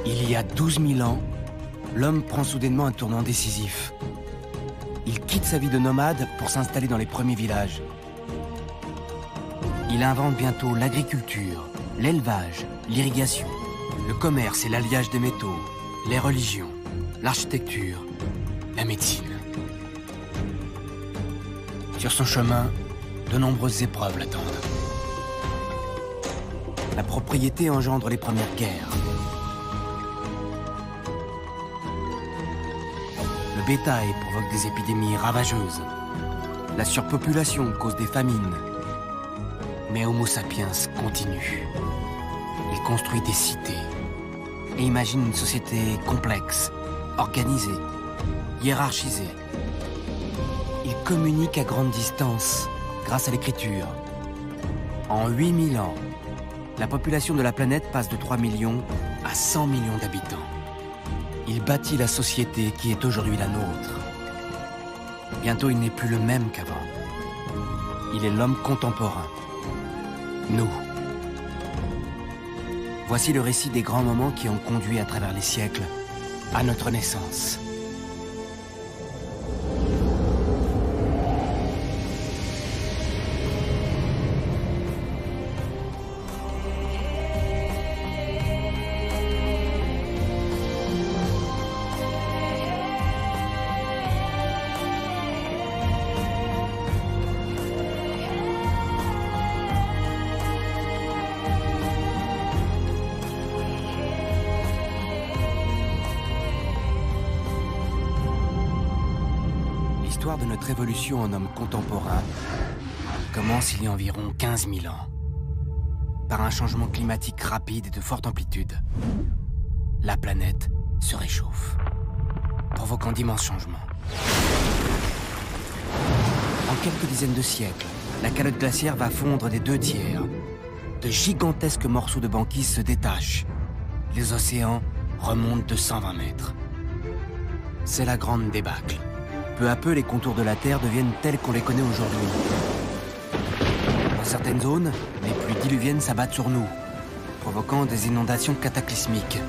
Il y a 12 000 ans, l'homme prend soudainement un tournant décisif. Il quitte sa vie de nomade pour s'installer dans les premiers villages. Il invente bientôt l'agriculture, l'élevage, l'irrigation, le commerce et l'alliage des métaux, les religions, l'architecture, la médecine. Sur son chemin, de nombreuses épreuves l'attendent. La propriété engendre les premières guerres. Le bétail provoque des épidémies ravageuses. La surpopulation cause des famines. Mais Homo sapiens continue. Il construit des cités et imagine une société complexe, organisée, hiérarchisée. Il communique à grande distance grâce à l'écriture. En 8000 ans, la population de la planète passe de 3 millions à 100 millions d'habitants. Il bâtit la société qui est aujourd'hui la nôtre. Bientôt, il n'est plus le même qu'avant. Il est l'homme contemporain. Nous. Voici le récit des grands moments qui ont conduit à travers les siècles à notre naissance. L'histoire de notre évolution en homme contemporain commence il y a environ 15 000 ans, par un changement climatique rapide et de forte amplitude. La planète se réchauffe, provoquant d'immenses changements. En quelques dizaines de siècles, la calotte glaciaire va fondre des 2/3. De gigantesques morceaux de banquise se détachent. Les océans remontent de 120 mètres. C'est la grande débâcle. Peu à peu, les contours de la Terre deviennent tels qu'on les connaît aujourd'hui. Dans certaines zones, les pluies diluviennes s'abattent sur nous, provoquant des inondations cataclysmique.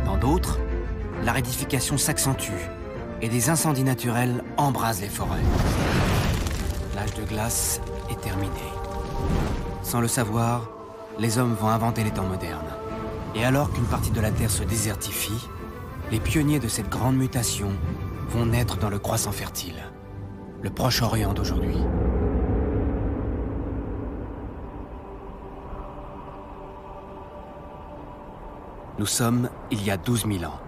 Dans d'autres, l'aridification s'accentue et des incendies naturels embrasent les forêts. L'âge de glace est terminé. Sans le savoir, les hommes vont inventer les temps modernes. Et alors qu'une partie de la Terre se désertifie, les pionniers de cette grande mutation vont naître dans le croissant fertile, le Proche-Orient d'aujourd'hui. Nous sommes il y a 12 000 ans.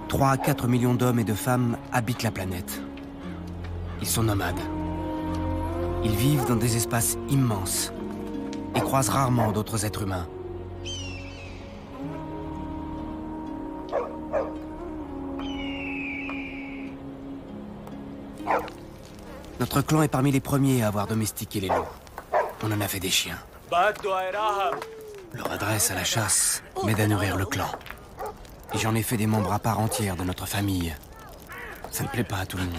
3 à 4 millions d'hommes et de femmes habitent la planète. Ils sont nomades. Ils vivent dans des espaces immenses et croisent rarement d'autres êtres humains. Notre clan est parmi les premiers à avoir domestiqué les loups. On en a fait des chiens. Leur adresse à la chasse m'aide à nourrir le clan. Et j'en ai fait des membres à part entière de notre famille. Ça ne plaît pas à tout le monde.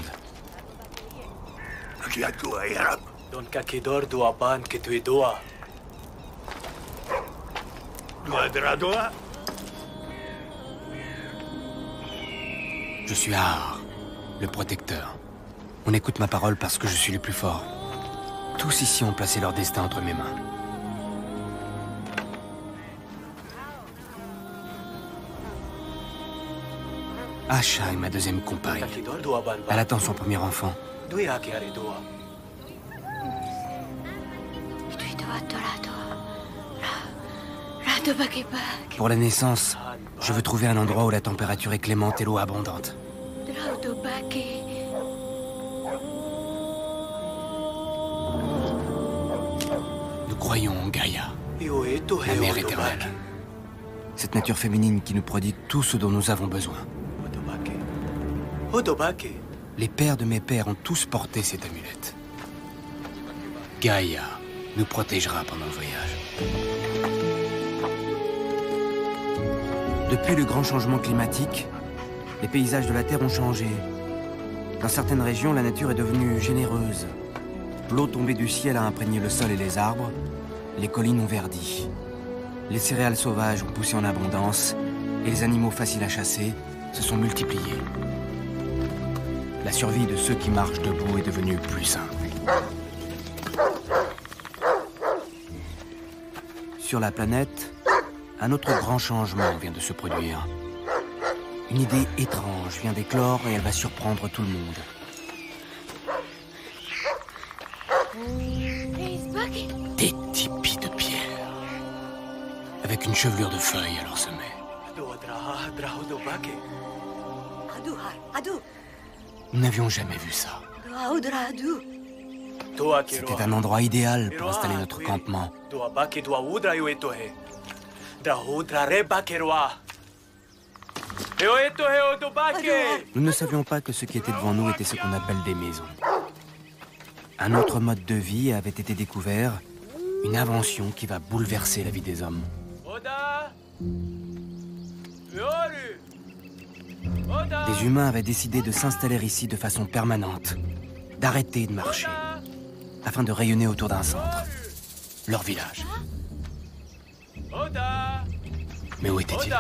Je suis Ahar, le protecteur. On écoute ma parole parce que je suis le plus fort. Tous ici ont placé leur destin entre mes mains. Asha est ma deuxième compagne. Elle attend son premier enfant. Pour la naissance, je veux trouver un endroit où la température est clémente et l'eau abondante. Nous croyons en Gaïa, la mère éternelle. Cette nature féminine qui nous prodigue tout ce dont nous avons besoin. Les pères de mes pères ont tous porté cette amulette. Gaïa nous protégera pendant le voyage. Depuis le grand changement climatique, les paysages de la Terre ont changé. Dans certaines régions, la nature est devenue généreuse. L'eau tombée du ciel a imprégné le sol et les arbres. Les collines ont verdi. Les céréales sauvages ont poussé en abondance et les animaux faciles à chasser se sont multipliés. La survie de ceux qui marchent debout est devenue plus simple. Sur la planète, un autre grand changement vient de se produire. Une idée étrange vient d'éclore et elle va surprendre tout le monde. Des tipis de pierre, avec une chevelure de feuilles à leur sommet. Nous n'avions jamais vu ça. C'était un endroit idéal pour installer notre campement. Nous ne savions pas que ce qui était devant nous était ce qu'on appelle des maisons. Un autre mode de vie avait été découvert, une invention qui va bouleverser la vie des hommes. Des humains avaient décidé de s'installer ici de façon permanente, d'arrêter de marcher, afin de rayonner autour d'un centre, leur village. Mais où était-il?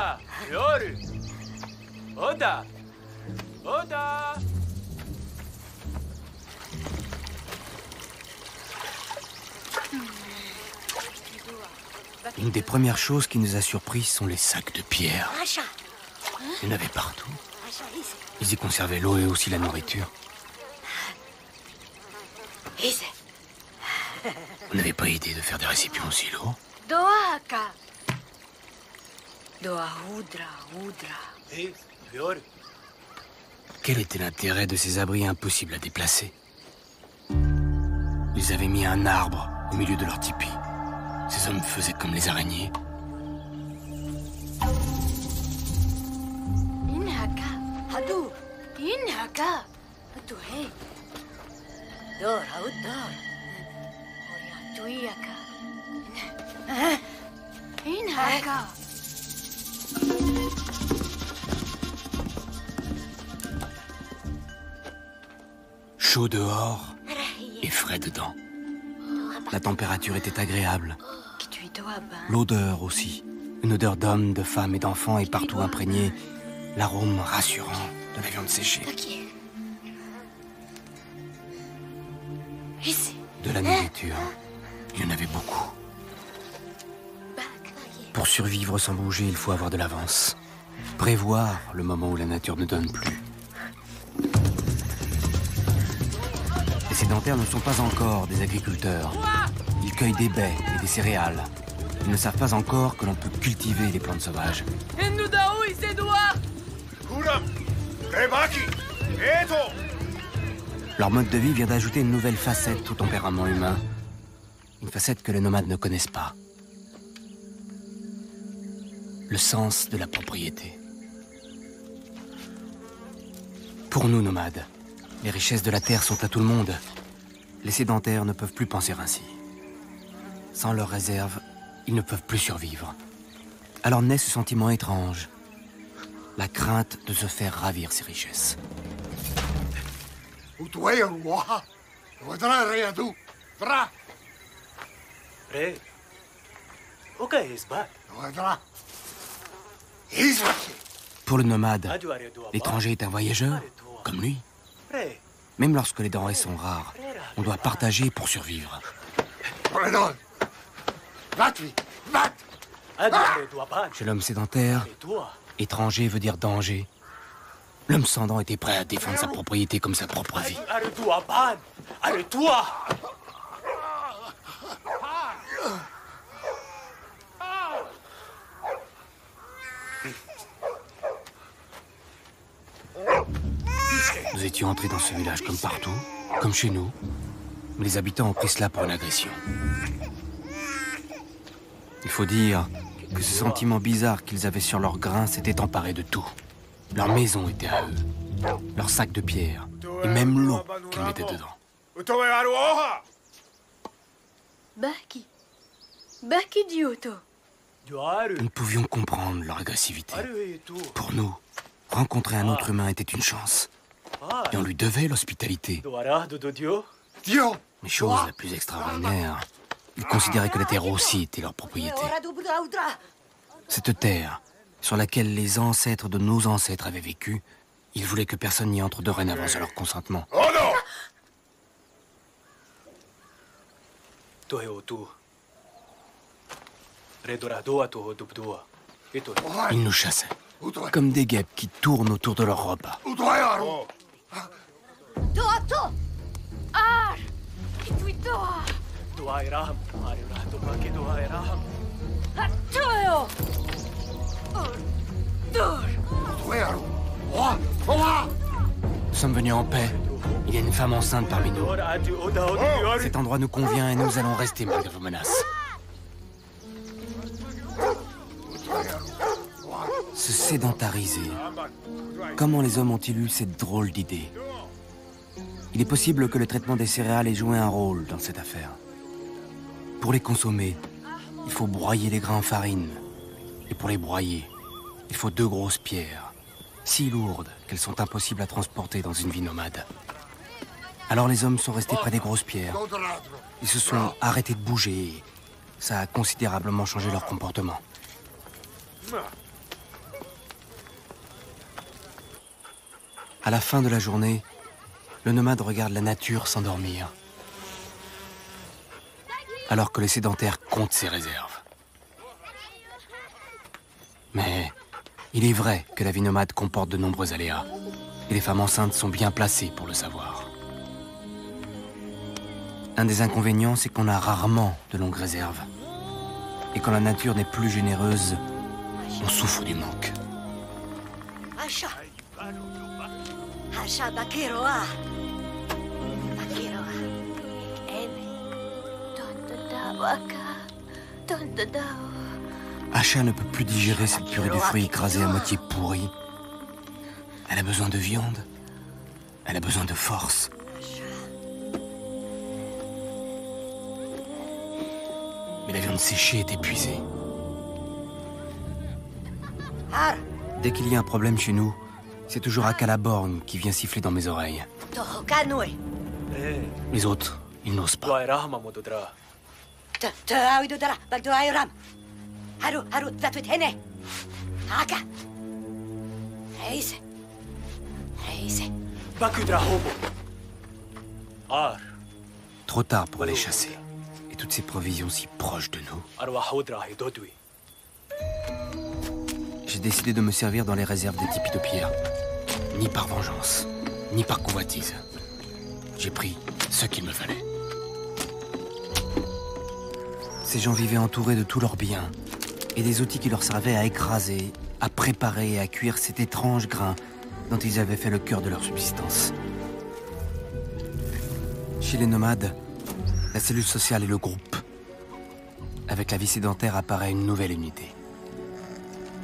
Une des premières choses qui nous a surpris sont les sacs de pierre. Il y en avait partout. Ils y conservaient l'eau et aussi la nourriture. On n'avait pas idée de faire des récipients aussi lourds. Quel était l'intérêt de ces abris impossibles à déplacer? Ils avaient mis un arbre au milieu de leur tipi. Ces hommes faisaient comme les araignées. Chaud dehors et frais dedans. La température était agréable. L'odeur aussi. Une odeur d'hommes, de femmes et d'enfants est partout imprégnée. L'arôme rassurant de la viande séchée. De la nourriture. Il y en avait beaucoup. Pour survivre sans bouger, il faut avoir de l'avance. Prévoir le moment où la nature ne donne plus. Les sédentaires ne sont pas encore des agriculteurs. Ils cueillent des baies et des céréales. Ils ne savent pas encore que l'on peut cultiver les plantes sauvages. Leur mode de vie vient d'ajouter une nouvelle facette au tempérament humain. Une facette que les nomades ne connaissent pas. Le sens de la propriété. Pour nous, nomades, les richesses de la terre sont à tout le monde. Les sédentaires ne peuvent plus penser ainsi. Sans leurs réserves, ils ne peuvent plus survivre. Alors naît ce sentiment étrange. La crainte de se faire ravir ces richesses. Pour le nomade, l'étranger est un voyageur, comme lui. Même lorsque les denrées sont rares, on doit partager pour survivre. Chez l'homme sédentaire, étranger veut dire danger. L'homme sans dents était prêt à défendre sa propriété comme sa propre vie. Nous étions entrés dans ce village comme partout, comme chez nous. Mais les habitants ont pris cela pour une agression. Il faut dire que ce sentiment bizarre qu'ils avaient sur leur grain s'était emparé de tout. Leur maison était à eux, leur sac de pierre, et même l'eau qu'ils mettaient dedans. Nous ne pouvions comprendre leur agressivité. Pour nous, rencontrer un autre humain était une chance. Et on lui devait l'hospitalité. Mais chose la plus extraordinaire, Ils considéraient que la terre aussi était leur propriété. Cette terre, sur laquelle les ancêtres de nos ancêtres avaient vécu, ils voulaient que personne n'y entre dorénavant sans leur consentement. Oh non! Ils nous chassaient, comme des guêpes qui tournent autour de leur repas. Nous sommes venus en paix. Il y a une femme enceinte parmi nous. Cet endroit nous convient et nous allons rester malgré vos menaces. Se sédentariser. Comment les hommes ont-ils eu cette drôle d'idée? Il est possible que le traitement des céréales ait joué un rôle dans cette affaire. Pour les consommer, il faut broyer les grains en farine. Et pour les broyer, il faut 2 grosses pierres, si lourdes qu'elles sont impossibles à transporter dans une vie nomade. Alors les hommes sont restés près des grosses pierres. Ils se sont arrêtés de bouger et ça a considérablement changé leur comportement. À la fin de la journée, le nomade regarde la nature s'endormir, alors que le sédentaire compte ses réserves. Mais il est vrai que la vie nomade comporte de nombreux aléas, et les femmes enceintes sont bien placées pour le savoir. Un des inconvénients, c'est qu'on a rarement de longues réserves. Et quand la nature n'est plus généreuse, on souffre du manque. Asha ne peut plus digérer cette purée de fruits écrasés à moitié pourris. Elle a besoin de viande. Elle a besoin de force. Mais la viande séchée est épuisée. Dès qu'il y a un problème chez nous, c'est toujours Akalaborgne qui vient siffler dans mes oreilles. Les autres, ils n'osent pas. Trop tard pour aller chasser. Et toutes ces provisions si proches de nous. J'ai décidé de me servir dans les réserves des tipis de pierre. Ni par vengeance, ni par convoitise. J'ai pris ce qu'il me fallait. Ces gens vivaient entourés de tous leurs biens et des outils qui leur servaient à écraser, à préparer et à cuire cet étrange grain dont ils avaient fait le cœur de leur subsistance. Chez les nomades, la cellule sociale est le groupe. Avec la vie sédentaire apparaît une nouvelle unité.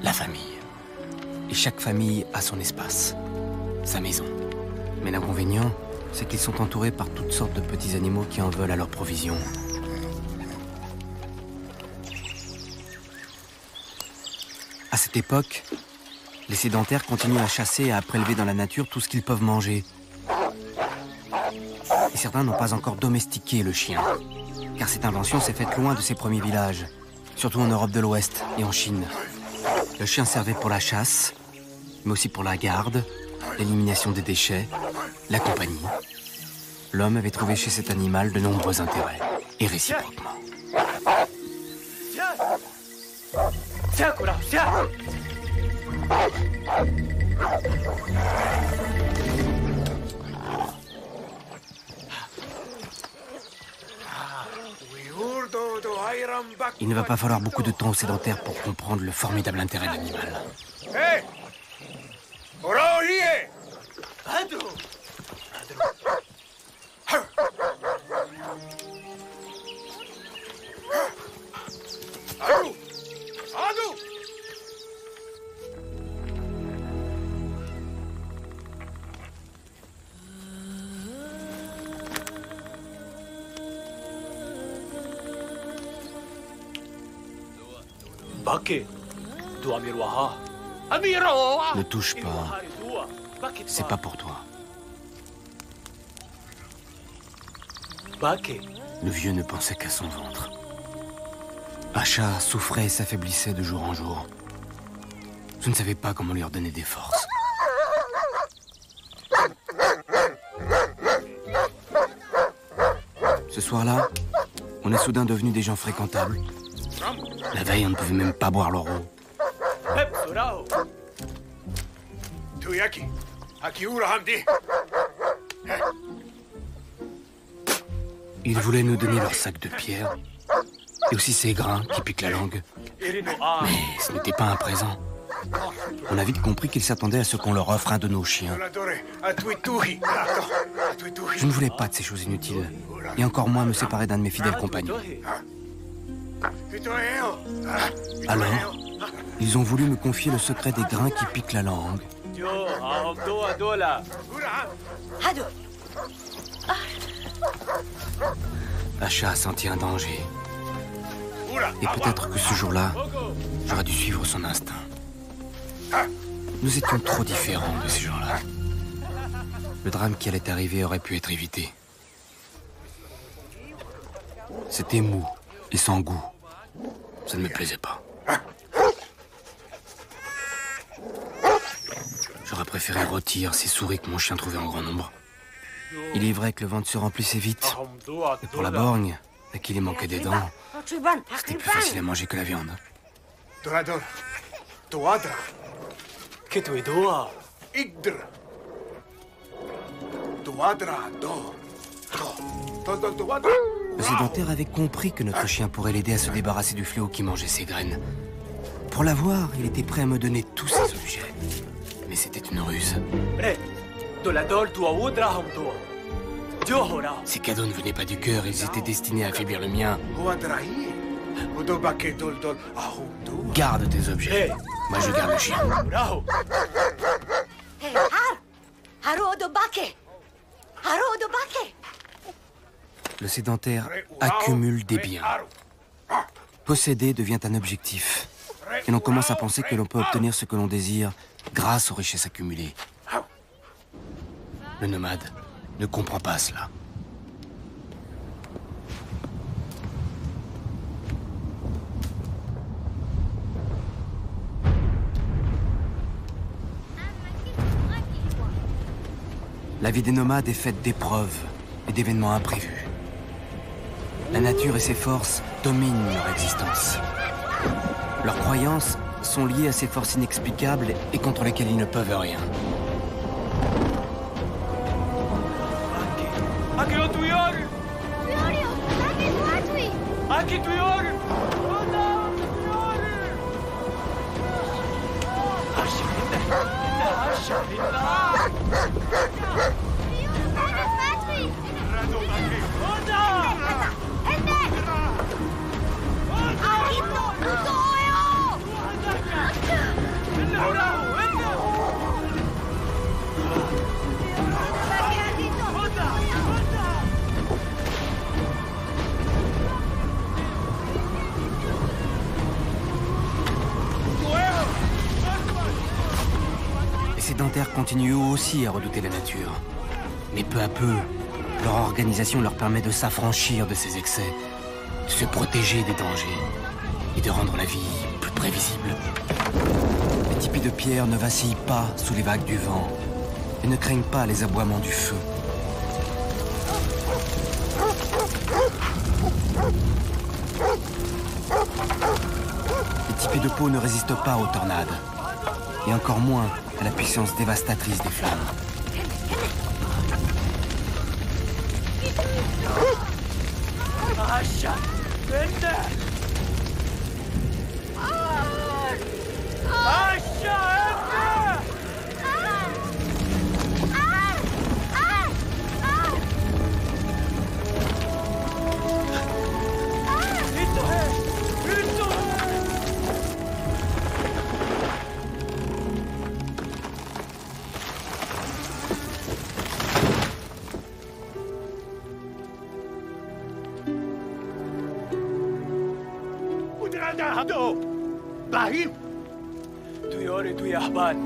La famille. Et chaque famille a son espace, sa maison. Mais l'inconvénient, c'est qu'ils sont entourés par toutes sortes de petits animaux qui en veulent à leurs provisions. À cette époque, les sédentaires continuent à chasser et à prélever dans la nature tout ce qu'ils peuvent manger. Et certains n'ont pas encore domestiqué le chien, car cette invention s'est faite loin de ses premiers villages, surtout en Europe de l'Ouest et en Chine. Le chien servait pour la chasse, mais aussi pour la garde, l'élimination des déchets, la compagnie. L'homme avait trouvé chez cet animal de nombreux intérêts, et réciproquement. Il ne va pas falloir beaucoup de temps aux sédentaires pour comprendre le formidable intérêt de l'animal. Hey! Ne touche pas. C'est pas pour toi. Le vieux ne pensait qu'à son ventre. Acha souffrait et s'affaiblissait de jour en jour. Je ne savais pas comment lui redonner des forces. Ce soir-là, on est soudain devenus des gens fréquentables. La veille, on ne pouvait même pas boire leur eau. Ils voulaient nous donner leur sac de pierre et aussi ces grains qui piquent la langue. Mais ce n'était pas un présent. On a vite compris qu'ils s'attendaient à ce qu'on leur offre un de nos chiens. Je ne voulais pas de ces choses inutiles, et encore moins me séparer d'un de mes fidèles compagnons. Alors, ils ont voulu me confier le secret des grains qui piquent la langue. Acha a senti un danger. Et peut-être que ce jour-là, j'aurais dû suivre son instinct. Nous étions trop différents de ces gens-là. Le drame qui allait arriver aurait pu être évité. C'était mou et sans goût. Ça ne me plaisait pas. J'aurais préféré rôtir ces souris que mon chien trouvait en grand nombre. Il est vrai que le ventre se remplissait vite. Et pour la borgne, à qui il manquait des dents, c'était plus facile à manger que la viande. Le sédentaire avait compris que notre chien pourrait l'aider à se débarrasser du fléau qui mangeait ses graines. Pour l'avoir, il était prêt à me donner tous ses objets. Mais c'était une ruse. Ces cadeaux ne venaient pas du cœur, ils étaient destinés à affaiblir le mien. Garde tes objets. Moi, je garde le chien. Le sédentaire accumule des biens. Posséder devient un objectif. Et l'on commence à penser que l'on peut obtenir ce que l'on désire grâce aux richesses accumulées. Le nomade ne comprend pas cela. La vie des nomades est faite d'épreuves et d'événements imprévus. La nature et ses forces dominent leur existence. Leurs croyances sont liées à ces forces inexplicables et contre lesquelles ils ne peuvent rien. Les sédentaires continuent eux aussi à redouter la nature. Mais peu à peu, leur organisation leur permet de s'affranchir de ces excès, de se protéger des dangers et de rendre la vie plus prévisible. Les tipis de pierre ne vacillent pas sous les vagues du vent et ne craignent pas les aboiements du feu. Les tipis de peau ne résistent pas aux tornades, et encore moins à la puissance dévastatrice des flammes.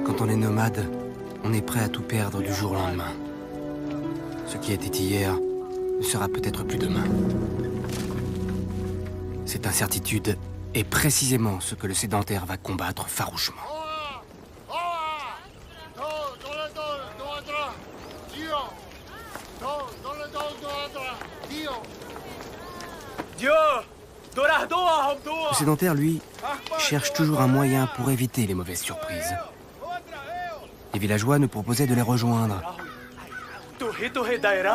Quand on est nomade, on est prêt à tout perdre du jour au lendemain. Ce qui était hier ne sera peut-être plus demain. Cette incertitude est précisément ce que le sédentaire va combattre farouchement. Le sédentaire, lui, cherche toujours un moyen pour éviter les mauvaises surprises. Les villageois nous proposaient de les rejoindre.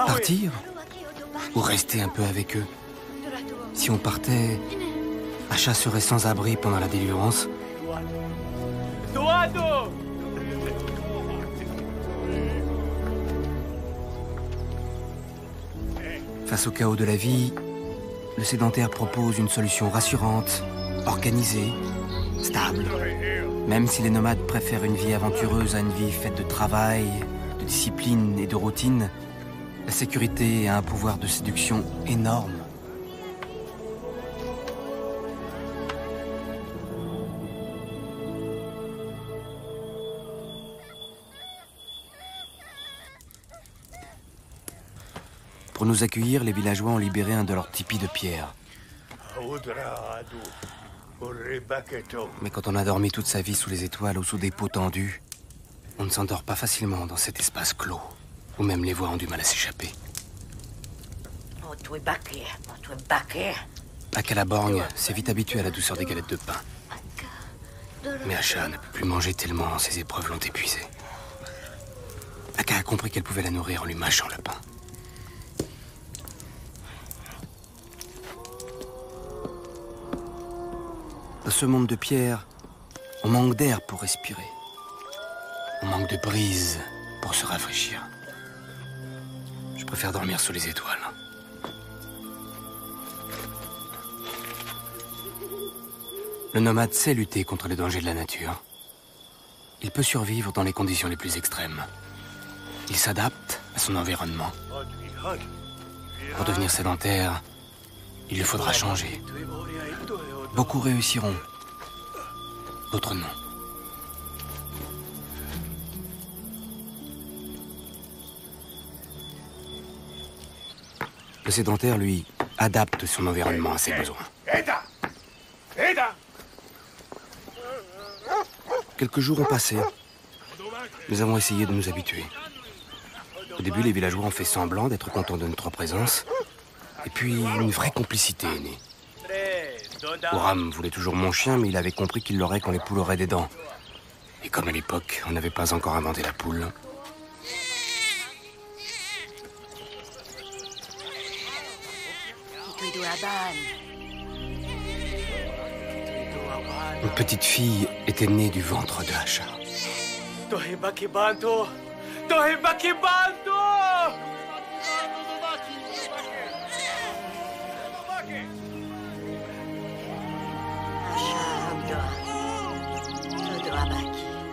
Partir ou rester un peu avec eux. Si on partait, Asha serait sans abri pendant la délivrance. Face au chaos de la vie, le sédentaire propose une solution rassurante, organisée, stable. Même si les nomades préfèrent une vie aventureuse à une vie faite de travail, de discipline et de routine, la sécurité a un pouvoir de séduction énorme. Pour nous accueillir, les villageois ont libéré un de leurs tipis de pierre. Mais quand on a dormi toute sa vie sous les étoiles ou sous des pots tendus, on ne s'endort pas facilement dans cet espace clos, où même les voix ont du mal à s'échapper. Akalaborgne s'est vite habitué à la douceur des galettes de pain. Mais Asha ne peut plus manger tellement ses épreuves l'ont épuisée. Aka a compris qu'elle pouvait la nourrir en lui mâchant le pain. Dans ce monde de pierre, on manque d'air pour respirer. On manque de brise pour se rafraîchir. Je préfère dormir sous les étoiles. Le nomade sait lutter contre les dangers de la nature. Il peut survivre dans les conditions les plus extrêmes. Il s'adapte à son environnement. Pour devenir sédentaire, il lui faudra changer. Beaucoup réussiront, d'autres non. Le sédentaire, lui, adapte son environnement à ses besoins. Quelques jours ont passé. Nous avons essayé de nous habituer. Au début, les villageois ont fait semblant d'être contents de notre présence. Et puis, une vraie complicité est née. Oram voulait toujours mon chien, mais il avait compris qu'il l'aurait quand les poules auraient des dents. Et comme à l'époque, on n'avait pas encore inventé la poule. Une petite fille était née du ventre de Asha.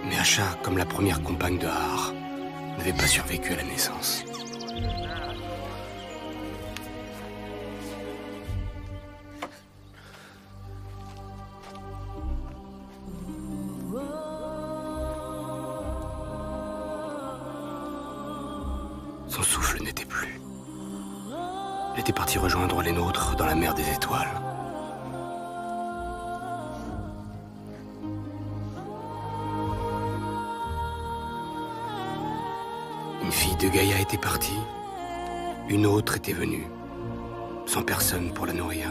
Mais Asha, comme la première compagne de Har, n'avait pas survécu à la naissance. Son souffle n'était plus. Il était parti rejoindre les nôtres dans la mer des étoiles. Une fille de Gaïa était partie, une autre était venue, sans personne pour la nourrir.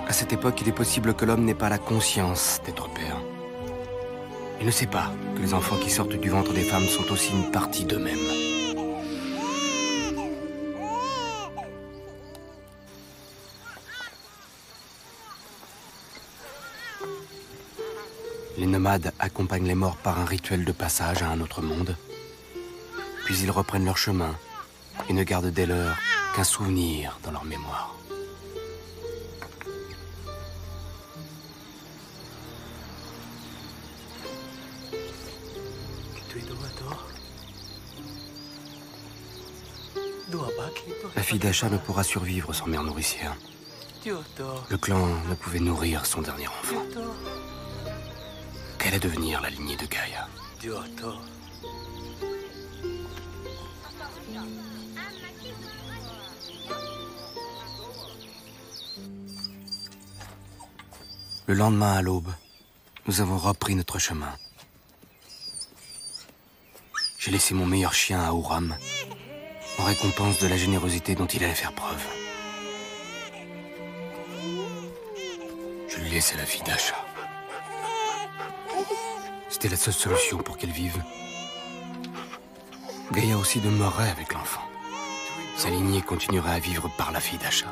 À cette époque, il est possible que l'homme n'ait pas la conscience d'être père. Il ne sait pas que les enfants qui sortent du ventre des femmes sont aussi une partie d'eux-mêmes. Les nomades accompagnent les morts par un rituel de passage à un autre monde. Puis ils reprennent leur chemin et ne gardent dès lors qu'un souvenir dans leur mémoire. La fille d'Acha ne pourra survivre sans mère nourricière. Le clan ne pouvait nourrir son dernier enfant. Qu'allait devenir la lignée de Gaïa? Le lendemain à l'aube, nous avons repris notre chemin. J'ai laissé mon meilleur chien à Ouram, en récompense de la générosité dont il allait faire preuve. Je lui laissais la fille d'Acha. C'était la seule solution pour qu'elle vive. Gaïa aussi demeurerait avec l'enfant. Sa lignée continuerait à vivre par la fille d'Acha.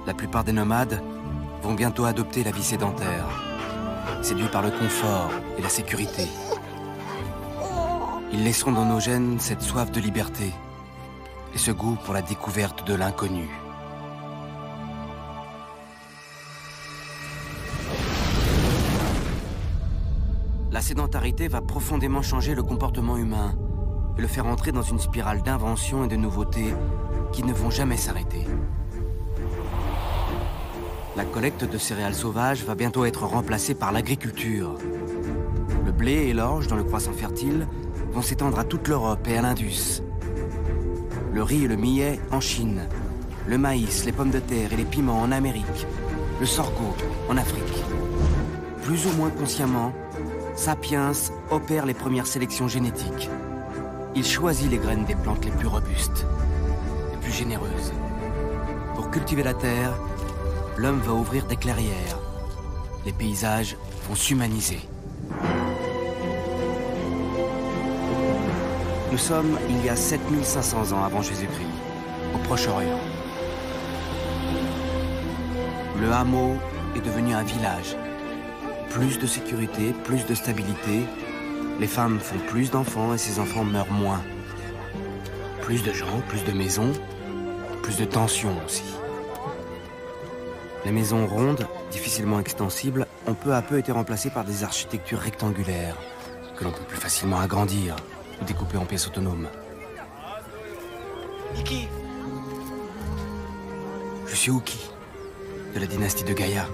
La plupart des nomades vont bientôt adopter la vie sédentaire, séduits par le confort et la sécurité. Ils laisseront dans nos gènes cette soif de liberté et ce goût pour la découverte de l'inconnu. La sédentarité va profondément changer le comportement humain et le faire entrer dans une spirale d'invention et de nouveautés qui ne vont jamais s'arrêter. La collecte de céréales sauvages va bientôt être remplacée par l'agriculture. Le blé et l'orge dans le croissant fertile vont s'étendre à toute l'Europe et à l'Indus. Le riz et le millet en Chine. Le maïs, les pommes de terre et les piments en Amérique. Le sorgho en Afrique. Plus ou moins consciemment, Sapiens opère les premières sélections génétiques. Il choisit les graines des plantes les plus robustes, les plus généreuses. Pour cultiver la terre, l'homme va ouvrir des clairières. Les paysages vont s'humaniser. Nous sommes il y a 7500 ans avant Jésus-Christ, au Proche-Orient. Le hameau est devenu un village. Plus de sécurité, plus de stabilité. Les femmes font plus d'enfants et ces enfants meurent moins. Plus de gens, plus de maisons, plus de tensions aussi. Les maisons rondes, difficilement extensibles, ont peu à peu été remplacées par des architectures rectangulaires, que l'on peut plus facilement agrandir ou découper en pièces autonomes. Niki. Je suis Uki, de la dynastie de Gaïa.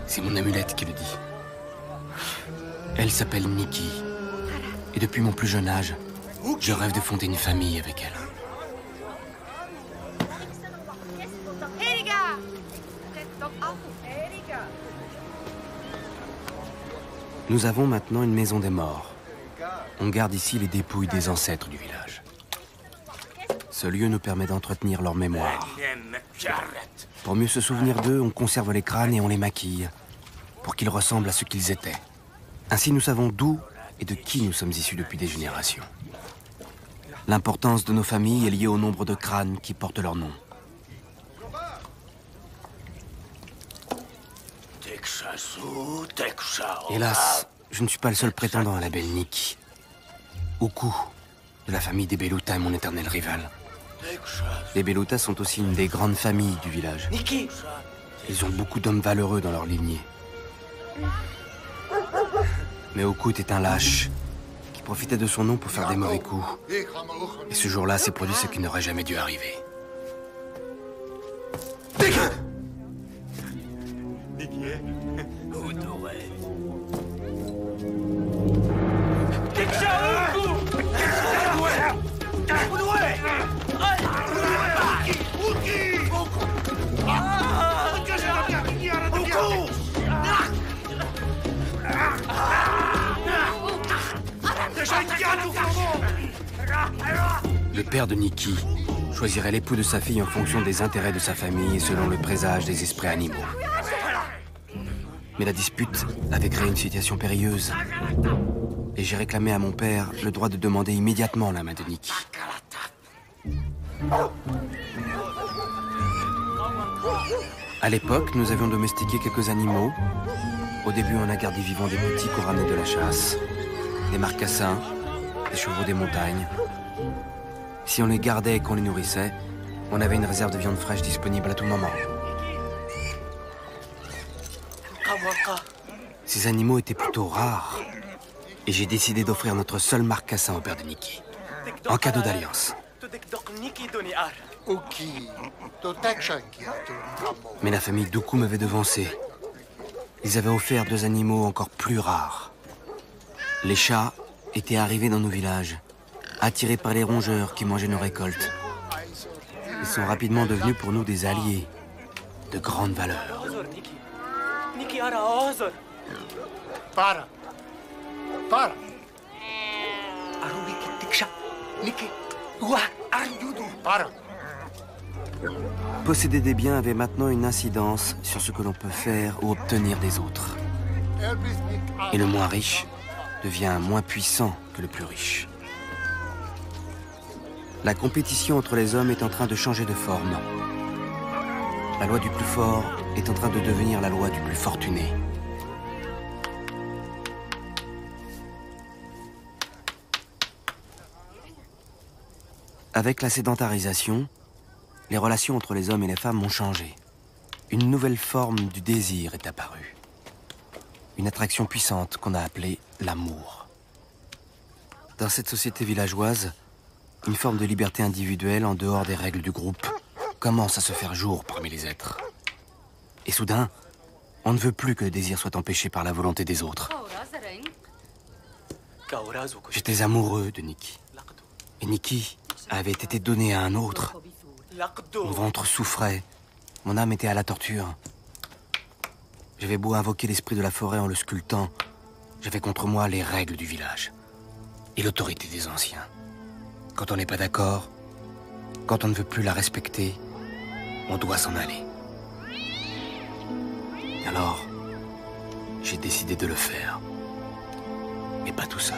C'est mon amulette qui le dit. Elle s'appelle Niki. Et depuis mon plus jeune âge, je rêve de fonder une famille avec elle. Nous avons maintenant une maison des morts. On garde ici les dépouilles des ancêtres du village. Ce lieu nous permet d'entretenir leur mémoire. Pour mieux se souvenir d'eux, on conserve les crânes et on les maquille, pour qu'ils ressemblent à ce qu'ils étaient. Ainsi, nous savons d'où et de qui nous sommes issus depuis des générations. L'importance de nos familles est liée au nombre de crânes qui portent leur nom. Hélas, je ne suis pas le seul prétendant à la belle Niki. Uku, de la famille des Beluta, est mon éternel rival. Les Beluta sont aussi une des grandes familles du village. Ils ont beaucoup d'hommes valeureux dans leur lignée. Mais Uku était un lâche, qui profitait de son nom pour faire des mauvais coups. Et ce jour-là s'est produit ce qui n'aurait jamais dû arriver. Le père de Niki choisirait l'époux de sa fille en fonction des intérêts de sa famille et selon le présage des esprits animaux. Mais la dispute avait créé une situation périlleuse. Et j'ai réclamé à mon père le droit de demander immédiatement la main de Niki. À l'époque, nous avions domestiqué quelques animaux. Au début, on a gardé vivants des petits qu'on ramenait de la chasse, des marcassins, des chevaux des montagnes. Si on les gardait et qu'on les nourrissait, on avait une réserve de viande fraîche disponible à tout moment. Ces animaux étaient plutôt rares, et j'ai décidé d'offrir notre seul marcassin au père de Nikki, en cadeau d'alliance. Mais la famille Dooku m'avait devancé. Ils avaient offert 2 animaux encore plus rares. Les chats étaient arrivés dans nos villages, attirés par les rongeurs qui mangeaient nos récoltes. Ils sont rapidement devenus pour nous des alliés de grande valeur. Para. Posséder des biens avait maintenant une incidence sur ce que l'on peut faire ou obtenir des autres. Et le moins riche devient moins puissant que le plus riche. La compétition entre les hommes est en train de changer de forme. La loi du plus fort est en train de devenir la loi du plus fortuné. Avec la sédentarisation, les relations entre les hommes et les femmes ont changé. Une nouvelle forme du désir est apparue. Une attraction puissante qu'on a appelée l'amour. Dans cette société villageoise, une forme de liberté individuelle en dehors des règles du groupe commence à se faire jour parmi les êtres. Et soudain, on ne veut plus que le désir soit empêché par la volonté des autres. J'étais amoureux de Nikki. Et Nikki avait été donné à un autre. Mon ventre souffrait. Mon âme était à la torture. J'avais beau invoquer l'esprit de la forêt en le sculptant, j'avais contre moi les règles du village et l'autorité des anciens. Quand on n'est pas d'accord, quand on ne veut plus la respecter, on doit s'en aller. Alors, j'ai décidé de le faire. Mais pas tout seul.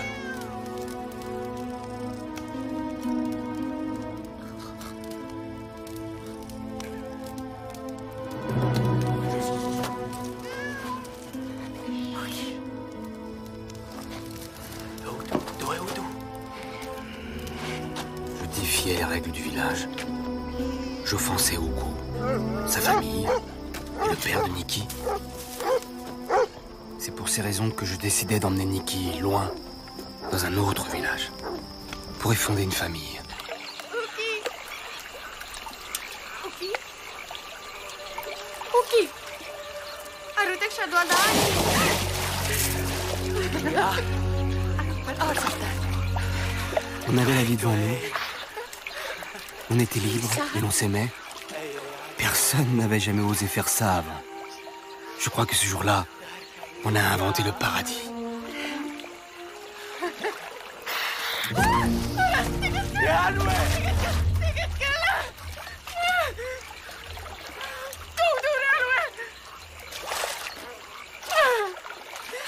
Je défiais les règles du village. J'offensais Oku, sa famille et le père de Nikki. C'est pour ces raisons que je décidais d'emmener Nikki loin, dans un autre village, pour y fonder une famille. Uki! Arutek Shadwaldani! On avait la vie devant nous. On était libres et l'on s'aimait. Personne n'avait jamais osé faire ça avant. Je crois que ce jour-là, on a inventé le paradis.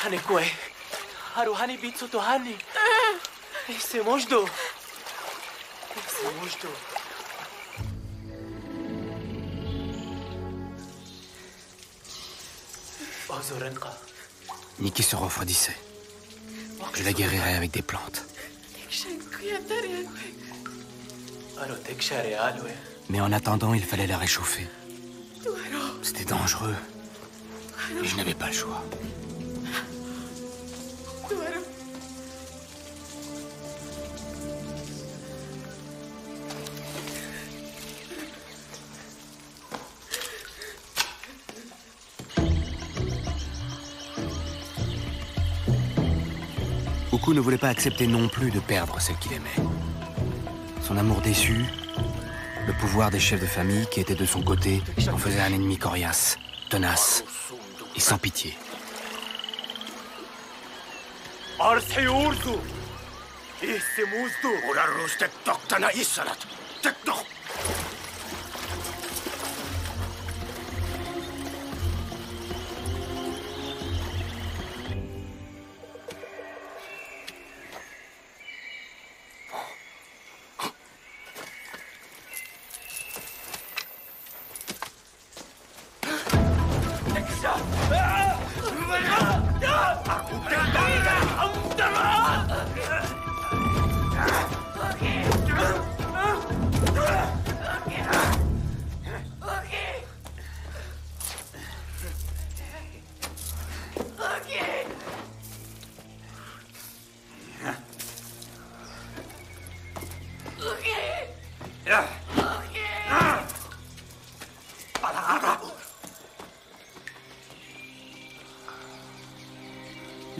Hanekwe, Haruhani Bitsuto Hani. C'est Mojdo. C'est Mojdo. Nikki se refroidissait. Je la guérirais avec des plantes. Mais en attendant, il fallait la réchauffer. C'était dangereux. Et je n'avais pas le choix. Oku ne voulait pas accepter non plus de perdre celle qu'il aimait. Son amour déçu, le pouvoir des chefs de famille qui étaient de son côté, en faisaient un ennemi coriace, tenace et sans pitié.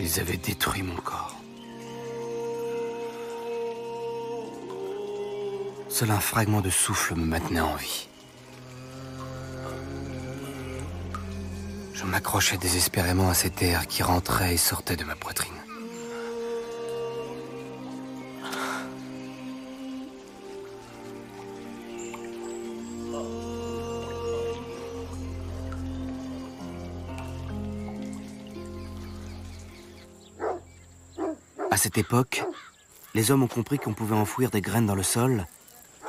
Ils avaient détruit mon corps. Seul un fragment de souffle me maintenait en vie. Je m'accrochais désespérément à cet air qui rentrait et sortait de ma poitrine. À cette époque, les hommes ont compris qu'on pouvait enfouir des graines dans le sol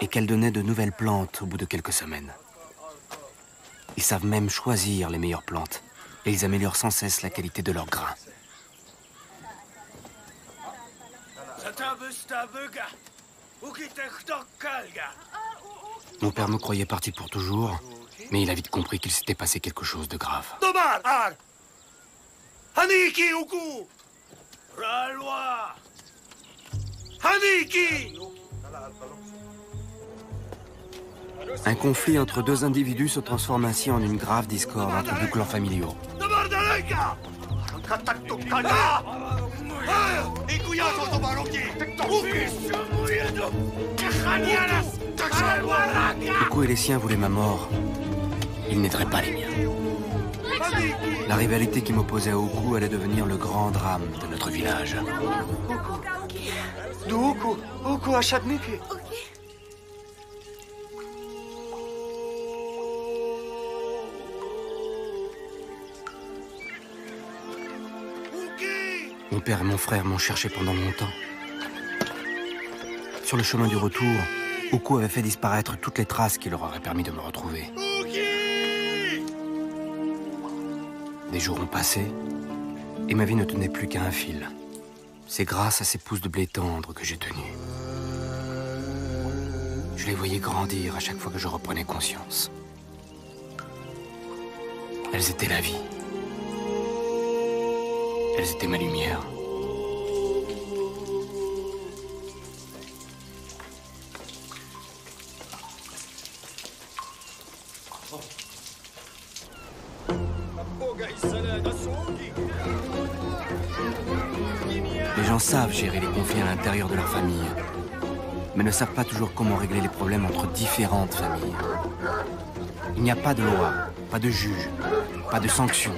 et qu'elles donnaient de nouvelles plantes au bout de quelques semaines. Ils savent même choisir les meilleures plantes et ils améliorent sans cesse la qualité de leurs grains. Mon père me croyait parti pour toujours, mais il a vite compris qu'il s'était passé quelque chose de grave. Un conflit entre deux individus se transforme ainsi en une grave discorde entre deux clans familiaux. Oku et les siens voulaient ma mort. Ils n'aideraient pas les miens. La rivalité qui m'opposait à Oku allait devenir le grand drame de notre village. Oku achadniki. Mon père et mon frère m'ont cherché pendant longtemps. Sur le chemin du retour, Oku avait fait disparaître toutes les traces qui leur auraient permis de me retrouver. Des jours ont passé, et ma vie ne tenait plus qu'à un fil. C'est grâce à ces pousses de blé tendre que j'ai tenu. Je les voyais grandir à chaque fois que je reprenais conscience. Elles étaient la vie. Elles étaient ma lumière. Les gens savent gérer les conflits à l'intérieur de leur famille, mais ne savent pas toujours comment régler les problèmes entre différentes familles. Il n'y a pas de loi, pas de juge, pas de sanction.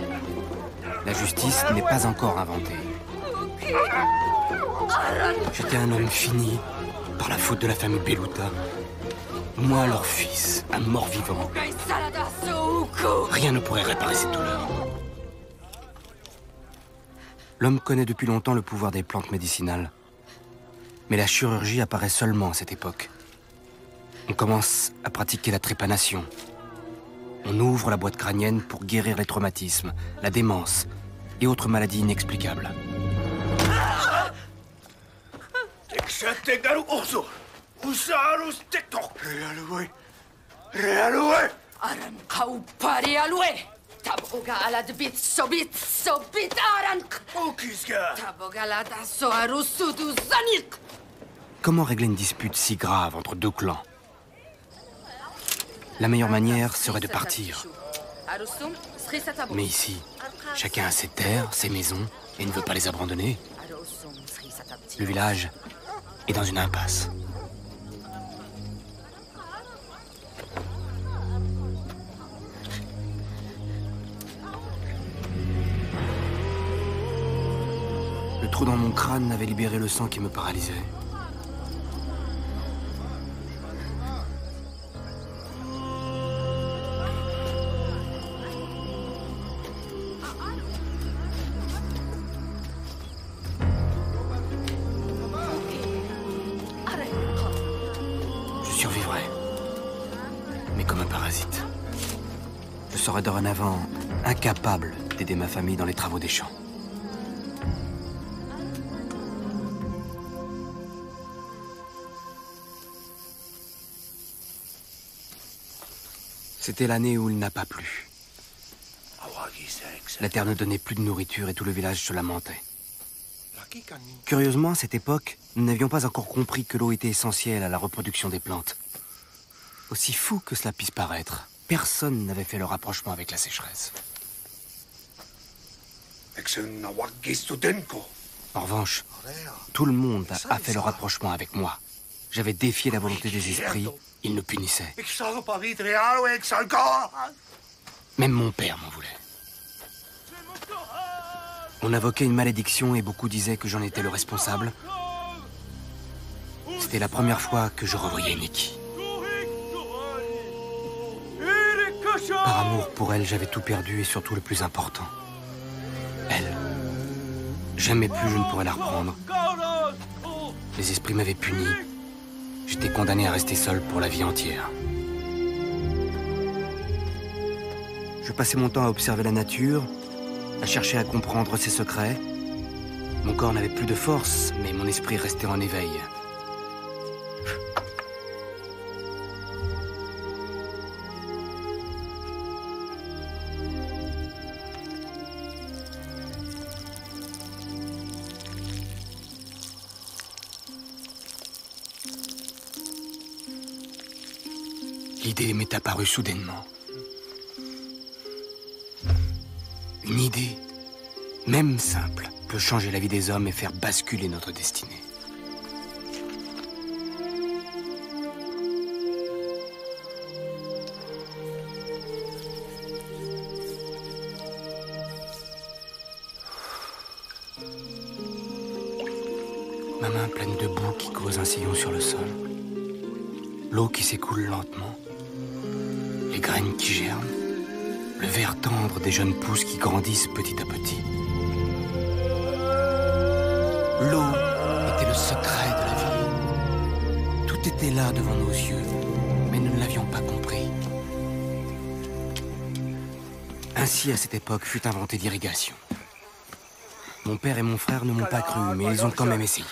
La justice n'est pas encore inventée. J'étais un homme fini par la faute de la famille Beluta. Moi, leur fils, un mort-vivant. Rien ne pourrait réparer cette douleur. L'homme connaît depuis longtemps le pouvoir des plantes médicinales. Mais la chirurgie apparaît seulement à cette époque. On commence à pratiquer la trépanation. On ouvre la boîte crânienne pour guérir les traumatismes, la démence et autres maladies inexplicables. Comment régler une dispute si grave entre deux clans? La meilleure manière serait de partir. Mais ici, chacun a ses terres, ses maisons, et ne veut pas les abandonner. Le village est dans une impasse. Le trou dans mon crâne avait libéré le sang qui me paralysait. Je survivrai, mais comme un parasite. Je serai dorénavant incapable d'aider ma famille dans les travaux des champs. C'était l'année où il n'a pas plu. La terre ne donnait plus de nourriture et tout le village se lamentait. Curieusement, à cette époque, nous n'avions pas encore compris que l'eau était essentielle à la reproduction des plantes. Aussi fou que cela puisse paraître, personne n'avait fait le rapprochement avec la sécheresse. En revanche, tout le monde a fait le rapprochement avec moi. J'avais défié la volonté des esprits, ils nous punissaient. Même mon père m'en voulait. On invoquait une malédiction et beaucoup disaient que j'en étais le responsable. C'était la première fois que je revoyais Nikki. Par amour pour elle, j'avais tout perdu et surtout le plus important. Elle. Jamais plus je ne pourrais la reprendre. Les esprits m'avaient puni. J'étais condamné à rester seul pour la vie entière. Je passais mon temps à observer la nature, à chercher à comprendre ses secrets. Mon corps n'avait plus de force, mais mon esprit restait en éveil. L'idée m'est apparue soudainement. Une idée, même simple, peut changer la vie des hommes et faire basculer notre destinée. Ma main pleine de boue qui cause un sillon sur le sol. L'eau qui s'écoule lentement. Les graines qui germent. Le vert tendre des jeunes pousses qui grandissent petit à petit. L'eau était le secret de la vie. Tout était là devant nos yeux, mais nous ne l'avions pas compris. Ainsi, à cette époque, fut inventée l'irrigation. Mon père et mon frère ne m'ont pas cru, mais ils ont quand même essayé.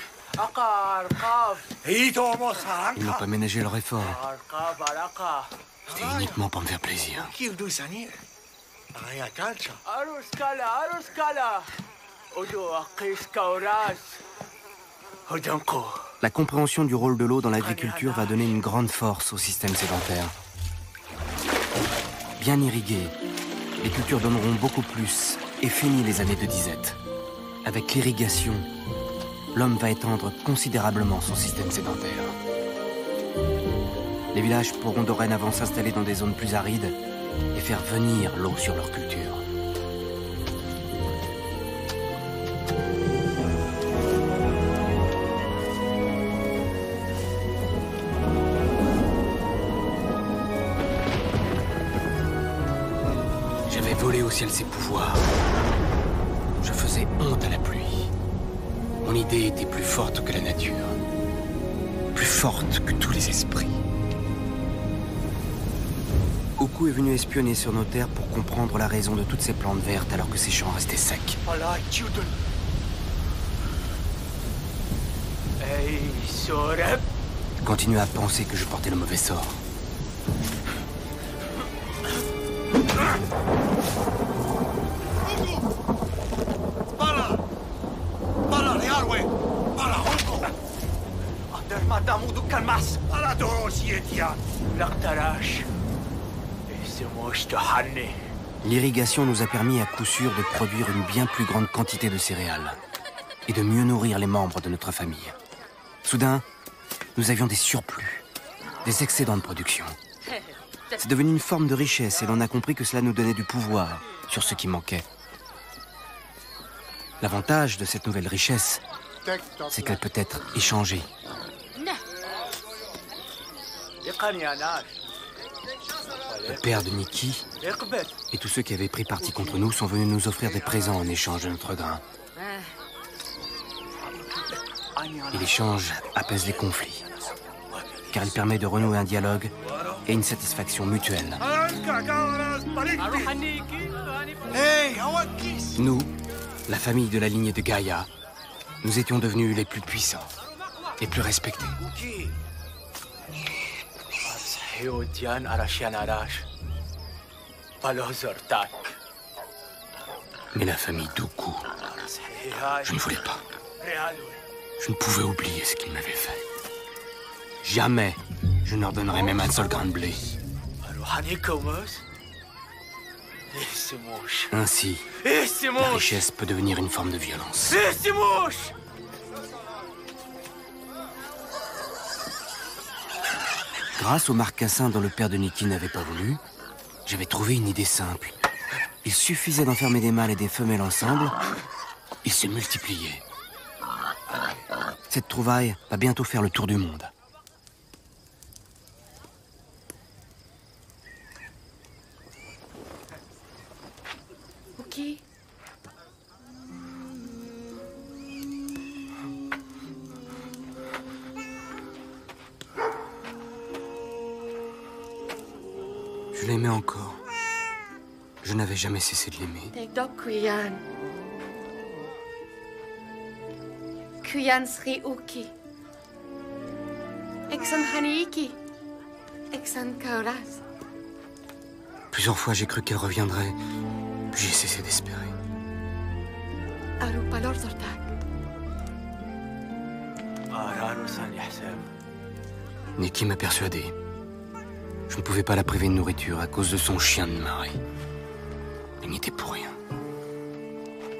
Ils n'ont pas ménagé leur effort. C'était uniquement pour me faire plaisir. La compréhension du rôle de l'eau dans l'agriculture va donner une grande force au système sédentaire. Bien irriguées, les cultures donneront beaucoup plus et fini les années de disette. Avec l'irrigation, l'homme va étendre considérablement son système sédentaire. Les villages pourront dorénavant s'installer dans des zones plus arides et faire venir l'eau sur leur culture. J'avais volé au ciel ses pouvoirs. Je faisais honte à la pluie. Mon idée était plus forte que la nature. Plus forte que tous les esprits. Oku est venu espionner sur nos terres pour comprendre la raison de toutes ces plantes vertes alors que ces champs restaient secs. Je continue à penser que je portais le mauvais sort. L'irrigation nous a permis à coup sûr de produire une bien plus grande quantité de céréales et de mieux nourrir les membres de notre famille. Soudain, nous avions des surplus, des excédents de production. C'est devenu une forme de richesse et l'on a compris que cela nous donnait du pouvoir sur ce qui manquait. L'avantage de cette nouvelle richesse, c'est qu'elle peut être échangée. Le père de Nikki et tous ceux qui avaient pris parti contre nous sont venus nous offrir des présents en échange de notre grain. Et l'échange apaise les conflits, car il permet de renouer un dialogue et une satisfaction mutuelle. Nous, la famille de la lignée de Gaïa, nous étions devenus les plus puissants et plus respectés. Mais la famille d'Oku, je ne voulais pas. Je ne pouvais oublier ce qu'ils m'avaient fait. Jamais je ne leur donnerai même un seul grain de blé. c'est moche. Ainsi, C'est la moche. richesse peut devenir une forme de violence. C'est moche. Grâce au marcassin dont le père de Nikki n'avait pas voulu, j'avais trouvé une idée simple. Il suffisait d'enfermer des mâles et des femelles ensemble, ils se multipliaient. Cette trouvaille va bientôt faire le tour du monde. Ok. Je l'aimais encore. Je n'avais jamais cessé de l'aimer. Tekdok Kuyan. Kuyan Sri Uki. Eksan Haniki. Eksan Kauras. Plusieurs fois, j'ai cru qu'elle reviendrait, puis j'ai cessé d'espérer. Aru Palor Zortak. Nikki m'a persuadé. Je ne pouvais pas la priver de nourriture à cause de son chien de marée. Elle n'y était pour rien.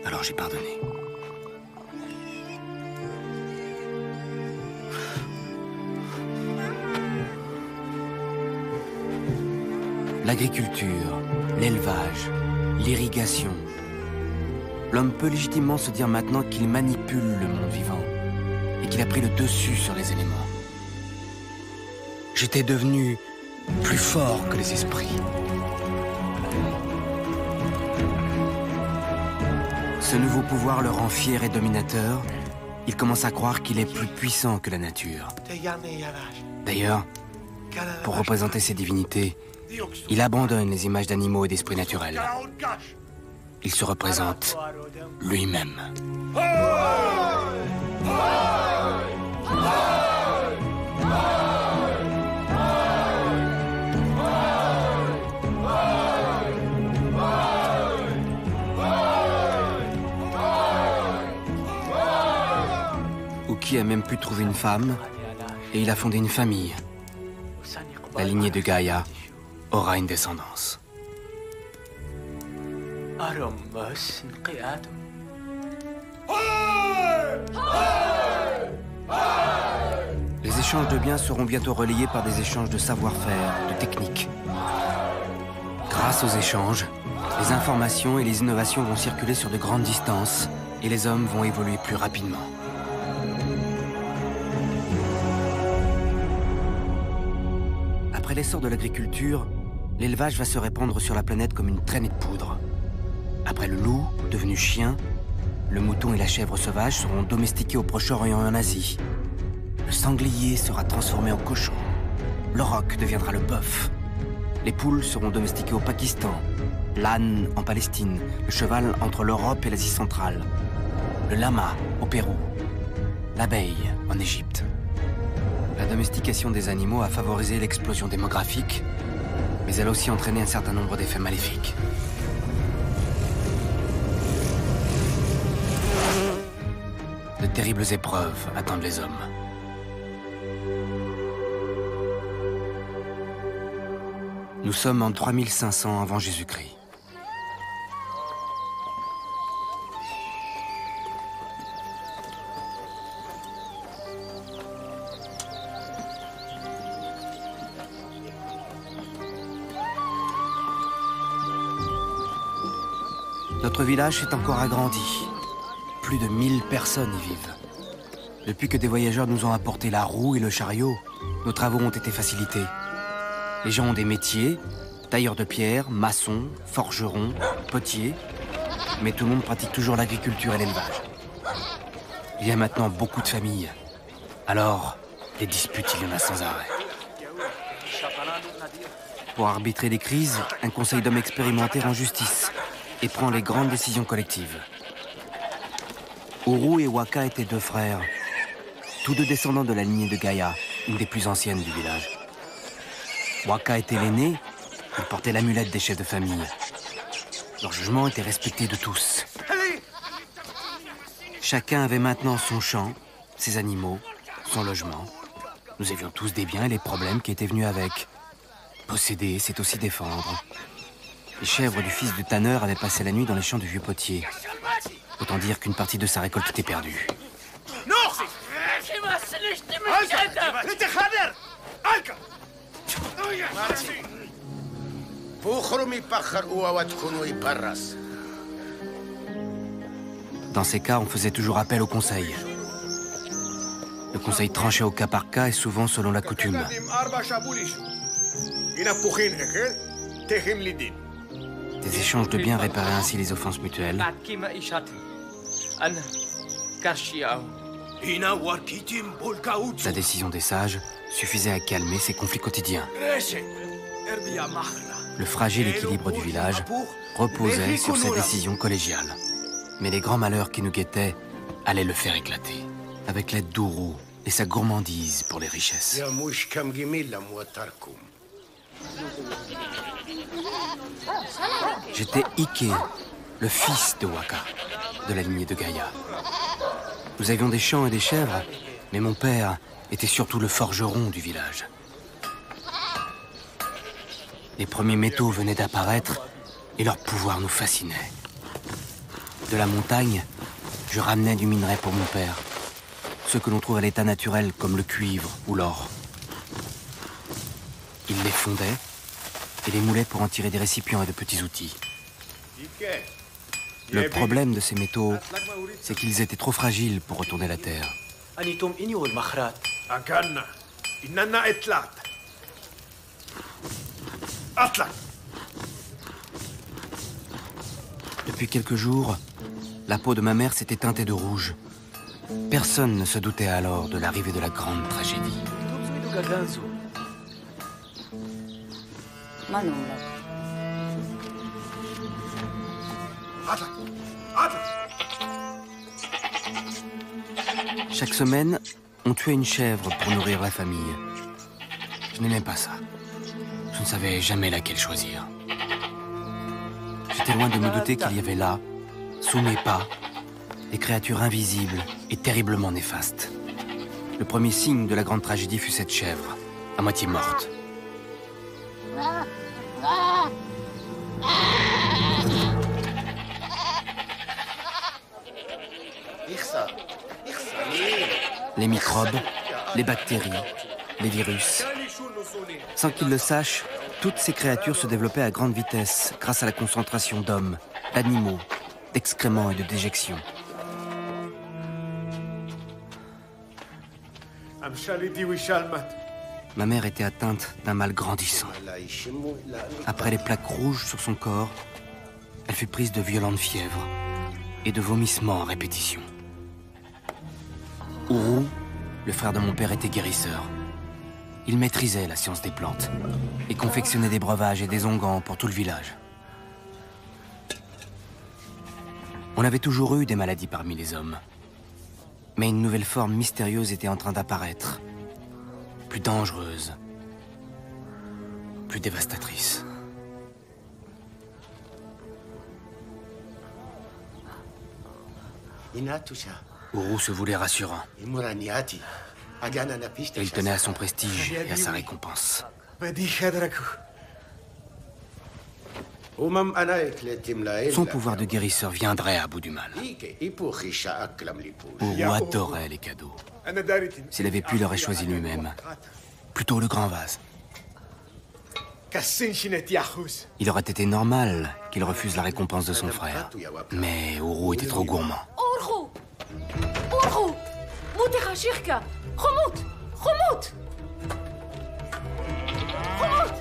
Alors j'ai pardonné. L'agriculture, l'élevage, l'irrigation. L'homme peut légitimement se dire maintenant qu'il manipule le monde vivant et qu'il a pris le dessus sur les éléments. J'étais devenu plus fort que les esprits. Ce nouveau pouvoir le rend fier et dominateur. Il commence à croire qu'il est plus puissant que la nature. D'ailleurs, pour représenter ses divinités, il abandonne les images d'animaux et d'esprits naturels. Il se représente lui-même. Uki a même pu trouver une femme, et il a fondé une famille. La lignée de Gaïa aura une descendance. Les échanges de biens seront bientôt relayés par des échanges de savoir-faire, de techniques. Grâce aux échanges, les informations et les innovations vont circuler sur de grandes distances et les hommes vont évoluer plus rapidement. Après l'essor de l'agriculture, l'élevage va se répandre sur la planète comme une traînée de poudre. Après le loup, devenu chien, le mouton et la chèvre sauvage seront domestiqués au Proche-Orient et en Asie. Le sanglier sera transformé en cochon. L'auroch deviendra le bœuf. Les poules seront domestiquées au Pakistan. L'âne en Palestine. Le cheval entre l'Europe et l'Asie centrale. Le lama au Pérou. L'abeille en Égypte. La domestication des animaux a favorisé l'explosion démographique, mais elle a aussi entraîné un certain nombre d'effets maléfiques. De terribles épreuves attendent les hommes. Nous sommes en 3500 avant Jésus-Christ. Notre village s'est encore agrandi. Plus de 1000 personnes y vivent. Depuis que des voyageurs nous ont apporté la roue et le chariot, nos travaux ont été facilités. Les gens ont des métiers, tailleurs de pierre, maçons, forgerons, potiers, mais tout le monde pratique toujours l'agriculture et l'élevage. Il y a maintenant beaucoup de familles. Alors, les disputes, il y en a sans arrêt. Pour arbitrer les crises, un conseil d'hommes expérimentés rend justice et prend les grandes décisions collectives. Uru et Waka étaient deux frères, tous deux descendants de la lignée de Gaïa, une des plus anciennes du village. Waka était l'aîné, il portait l'amulette des chefs de famille. Leur jugement était respecté de tous. Chacun avait maintenant son champ, ses animaux, son logement. Nous avions tous des biens et les problèmes qui étaient venus avec. Posséder, c'est aussi défendre. Les chèvres du fils du tanneur avaient passé la nuit dans les champs du vieux potier. Autant dire qu'une partie de sa récolte était perdue. Dans ces cas, on faisait toujours appel au conseil. Le conseil tranchait au cas par cas et souvent selon la coutume. Des échanges de biens réparaient ainsi les offenses mutuelles. La décision des sages suffisait à calmer ces conflits quotidiens. Le fragile équilibre du village reposait sur ces décisions collégiales. Mais les grands malheurs qui nous guettaient allaient le faire éclater. Avec l'aide d'Ourou et sa gourmandise pour les richesses. J'étais Ike, le fils de Waka, de la lignée de Gaïa. Nous avions des champs et des chèvres, mais mon père était surtout le forgeron du village. Les premiers métaux venaient d'apparaître et leur pouvoir nous fascinait. De la montagne, je ramenais du minerai pour mon père, ceux que l'on trouve à l'état naturel comme le cuivre ou l'or. Il les fondait et les moulait pour en tirer des récipients et de petits outils. Le problème de ces métaux, c'est qu'ils étaient trop fragiles pour retourner la terre. Depuis quelques jours, la peau de ma mère s'était teintée de rouge. Personne ne se doutait alors de l'arrivée de la grande tragédie. Chaque semaine, on tuait une chèvre pour nourrir la famille. Je n'aimais pas ça. Je ne savais jamais laquelle choisir. J'étais loin de me douter qu'il y avait là, sous mes pas, des créatures invisibles et terriblement néfastes. Le premier signe de la grande tragédie fut cette chèvre, à moitié morte. Les microbes, les bactéries, les virus. Sans qu'ils le sachent, toutes ces créatures se développaient à grande vitesse grâce à la concentration d'hommes, d'animaux, d'excréments et de déjections. Ma mère était atteinte d'un mal grandissant. Après les plaques rouges sur son corps, elle fut prise de violentes fièvres et de vomissements à répétition. Ourou, le frère de mon père, était guérisseur. Il maîtrisait la science des plantes et confectionnait des breuvages et des onguents pour tout le village. On avait toujours eu des maladies parmi les hommes. Mais une nouvelle forme mystérieuse était en train d'apparaître. Plus dangereuse. Plus dévastatrice. Ourou se voulait rassurant. Et il tenait à son prestige et à sa récompense. Son pouvoir de guérisseur viendrait à bout du mal. Ourou adorait les cadeaux. S'il avait pu, il aurait choisi lui-même. Plutôt le grand vase. Il aurait été normal qu'il refuse la récompense de son frère. Mais Ourou était trop gourmand. Ourou! Ourou! Moutera Shirka! Remonte! Remonte! Remonte!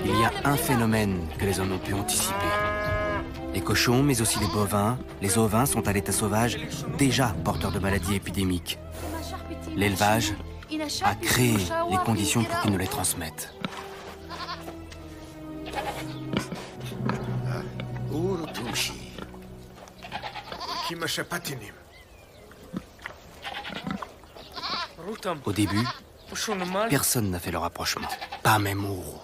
Il y a un phénomène que les hommes ont pu anticiper. Les cochons, mais aussi les bovins, les ovins sont à l'état sauvage déjà porteurs de maladies épidémiques. L'élevage a créé les conditions pour qu'ils nous les transmettent. Au début, personne n'a fait le rapprochement. Pas même Ourou.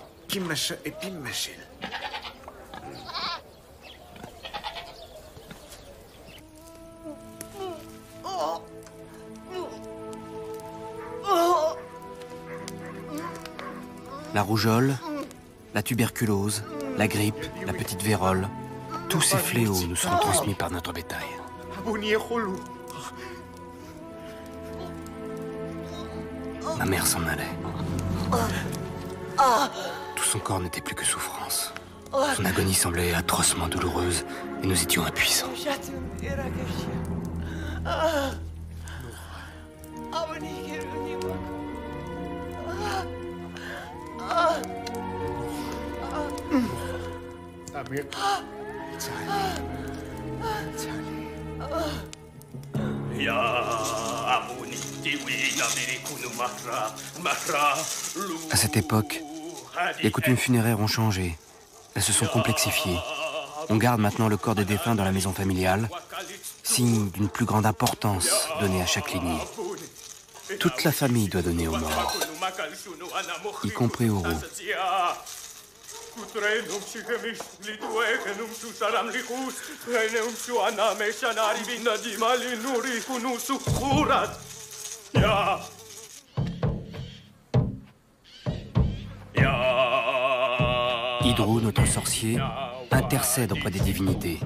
La rougeole, la tuberculose, la grippe, la petite vérole, tous ces fléaux nous seront transmis par notre bétail. Ma mère s'en allait. Tout son corps n'était plus que souffrance. Son agonie semblait atrocement douloureuse et nous étions impuissants. À cette époque, les coutumes funéraires ont changé. Elles se sont complexifiées. On garde maintenant le corps des défunts dans la maison familiale, signe d'une plus grande importance donnée à chaque lignée. Toute la famille doit donner aux morts, y compris Uru. Hydro, notre sorcier, intercède auprès des divinités.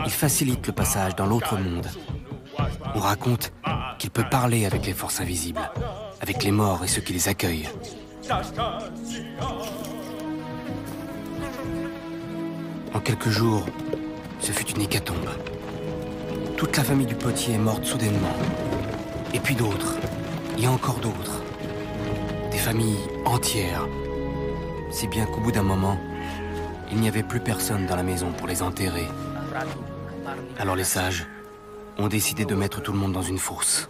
Il facilite le passage dans l'autre monde. On raconte qu'il peut parler avec les forces invisibles, avec les morts et ceux qui les accueillent. En quelques jours, ce fut une hécatombe. Toute la famille du potier est morte soudainement. Et puis d'autres, et encore d'autres. Des familles entières. Si bien qu'au bout d'un moment, il n'y avait plus personne dans la maison pour les enterrer. Alors les sages ont décidé de mettre tout le monde dans une fosse,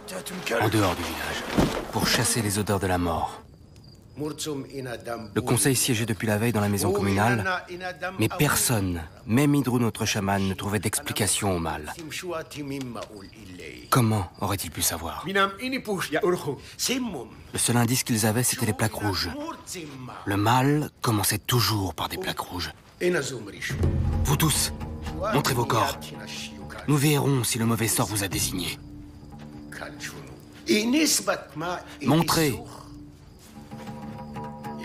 en dehors du village, pour chasser les odeurs de la mort. Le conseil siégeait depuis la veille dans la maison communale, mais personne, même Hydro, notre chaman, ne trouvait d'explication au mal. Comment aurait-il pu savoir? Le seul indice qu'ils avaient, c'était les plaques rouges. Le mal commençait toujours par des plaques rouges. Vous tous, montrez vos corps. Nous verrons si le mauvais sort vous a désigné. Montrez.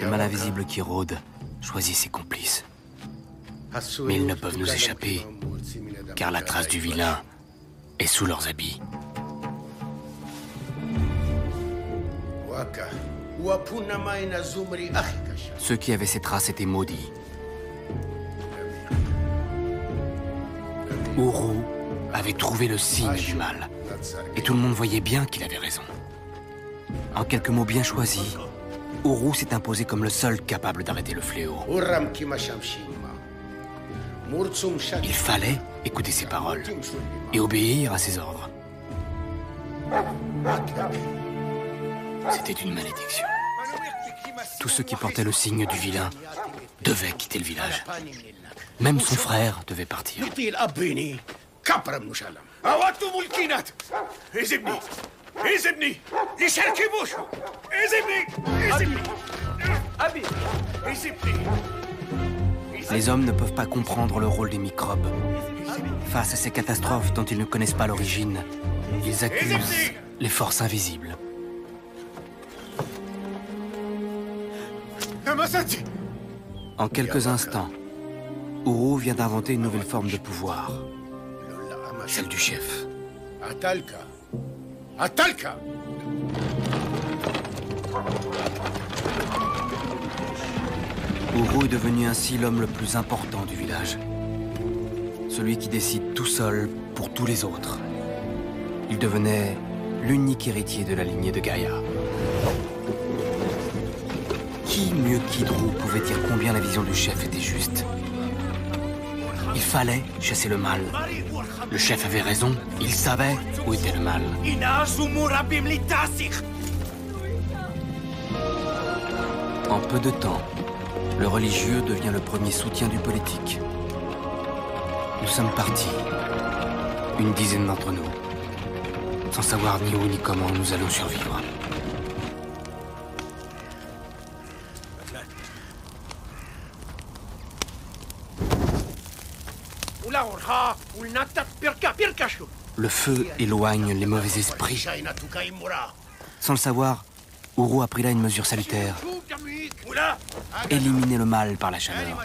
Le mal invisible qui rôde choisit ses complices. Mais ils ne peuvent nous échapper, car la trace du vilain est sous leurs habits. Ceux qui avaient ces traces étaient maudits. Uru avait trouvé le signe du mal, et tout le monde voyait bien qu'il avait raison. En quelques mots bien choisis, Uru s'est imposé comme le seul capable d'arrêter le fléau. Il fallait écouter ses paroles et obéir à ses ordres. C'était une malédiction. Tous ceux qui portaient le signe du vilain devaient quitter le village. Même son frère devait partir. Les hommes ne peuvent pas comprendre le rôle des microbes. Face à ces catastrophes dont ils ne connaissent pas l'origine, ils accusent les forces invisibles. En quelques instants, Uru vient d'inventer une nouvelle forme de pouvoir, celle du chef. Uru est devenu ainsi l'homme le plus important du village. Celui qui décide tout seul pour tous les autres. Il devenait l'unique héritier de la lignée de Gaïa. Qui mieux qu'Hydro pouvait dire combien la vision du chef était juste? Il fallait chasser le mal. Le chef avait raison, il savait où était le mal. En peu de temps, le religieux devient le premier soutien du politique. Nous sommes partis, une dizaine d'entre nous, sans savoir ni où ni comment nous allons survivre. Le feu éloigne les mauvais esprits. Sans le savoir, Uru a pris là une mesure salutaire. éliminer le mal par la chaleur.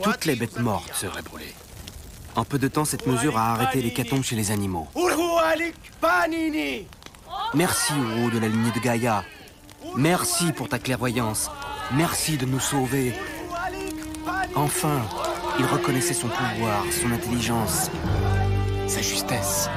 Toutes les bêtes mortes seraient brûlées. En peu de temps, cette mesure a arrêté l'hécatombe chez les animaux. Merci, Uru de la lignée de Gaïa. Merci pour ta clairvoyance. Merci de nous sauver. Enfin, il reconnaissait son pouvoir, son intelligence, sa justesse.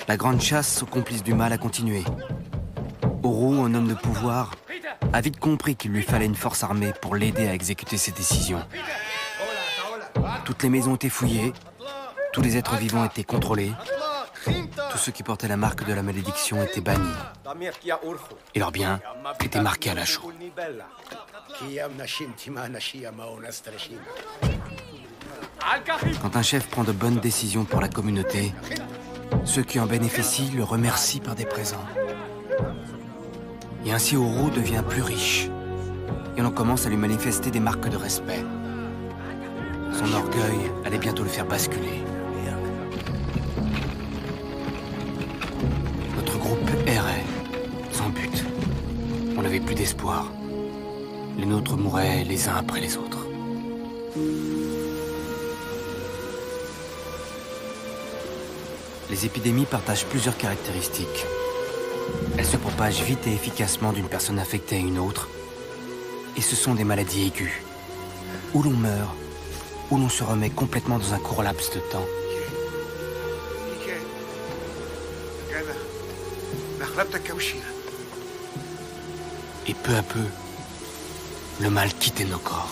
La grande chasse aux complices du mal a continué. Uru, un homme de pouvoir, a vite compris qu'il lui fallait une force armée pour l'aider à exécuter ses décisions. Toutes les maisons étaient fouillées, tous les êtres vivants étaient contrôlés, tous ceux qui portaient la marque de la malédiction étaient bannis. Et leurs biens étaient marqués à la chaux. Quand un chef prend de bonnes décisions pour la communauté, ceux qui en bénéficient le remercient par des présents. Et ainsi Uru devient plus riche. Et l'on commence à lui manifester des marques de respect. Son orgueil allait bientôt le faire basculer. Notre groupe errait, sans but. On n'avait plus d'espoir. Les nôtres mouraient les uns après les autres. Les épidémies partagent plusieurs caractéristiques. Elles se propagent vite et efficacement d'une personne affectée à une autre. Et ce sont des maladies aiguës, où l'on meurt, où l'on se remet complètement dans un court laps de temps. Et peu à peu, le mal quittait nos corps.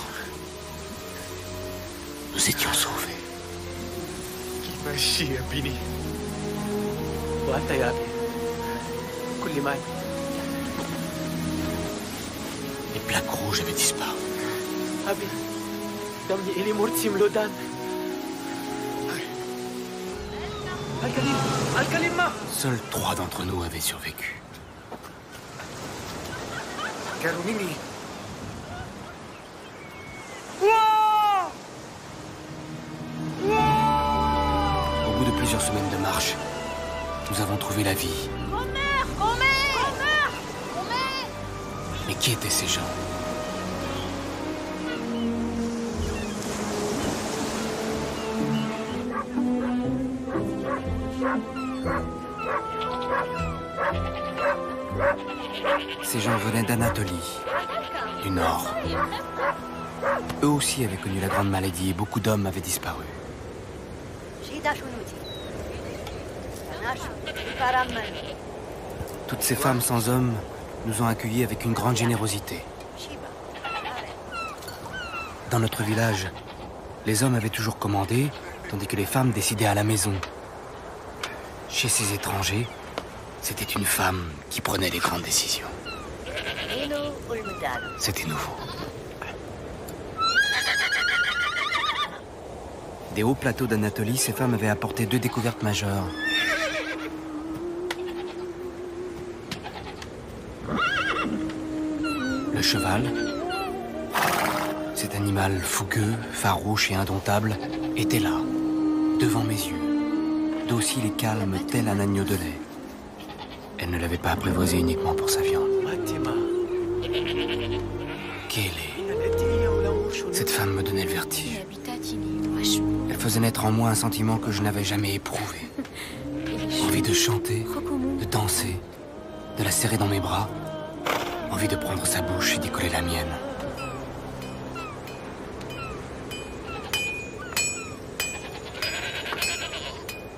Nous étions sauvés. Les plaques rouges avaient disparu. Seuls 3 d'entre nous avaient survécu. Au bout de plusieurs semaines de marche, nous avons trouvé la vie. Mais qui étaient ces gens? Ces gens venaient d'Anatolie, du Nord. Eux aussi avaient connu la grande maladie et beaucoup d'hommes avaient disparu. Toutes ces femmes sans hommes nous ont accueillis avec une grande générosité. Dans notre village, les hommes avaient toujours commandé, tandis que les femmes décidaient à la maison. Chez ces étrangers, c'était une femme qui prenait les grandes décisions. C'était nouveau. Des hauts plateaux d'Anatolie, ces femmes avaient apporté 2 découvertes majeures. Le cheval, cet animal fougueux, farouche et indomptable, était là, devant mes yeux, docile et calme tel un agneau de lait. Elle ne l'avait pas apprivoisé uniquement pour sa viande. Kélé. Cette femme me donnait le vertige. Elle faisait naître en moi un sentiment que je n'avais jamais éprouvé. Envie de chanter, de danser, de la serrer dans mes bras. Envie de prendre sa bouche et d'y coller la mienne.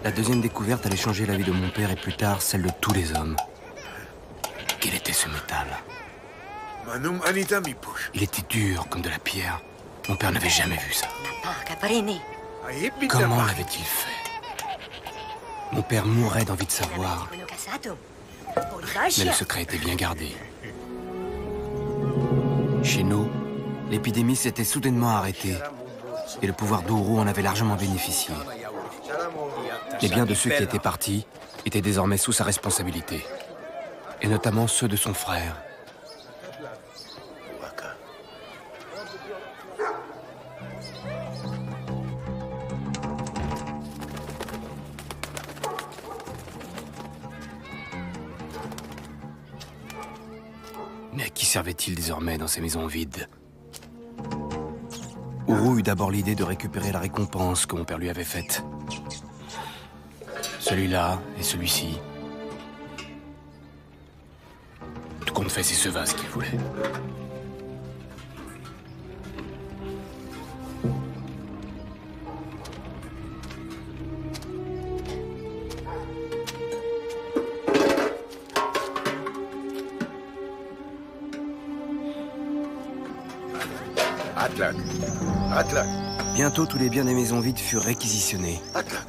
La deuxième découverte allait changer la vie de mon père et plus tard celle de tous les hommes. Quel était ce métal? Il était dur comme de la pierre. Mon père n'avait jamais vu ça. Comment l'avait-il fait? Mon père mourait d'envie de savoir. Mais le secret était bien gardé. Chez nous, l'épidémie s'était soudainement arrêtée et le pouvoir d'Uru en avait largement bénéficié. Les biens de ceux qui étaient partis étaient désormais sous sa responsabilité, et notamment ceux de son frère. Mais à qui servait-il désormais dans ces maisons vides? Uru eut d'abord l'idée de récupérer la récompense que mon père lui avait faite. Celui-là et celui-ci. Tout compte fait, c'est ce vase qu'il voulait. Atlak. Atlak. Bientôt, tous les biens des maisons vides furent réquisitionnés. Atlak.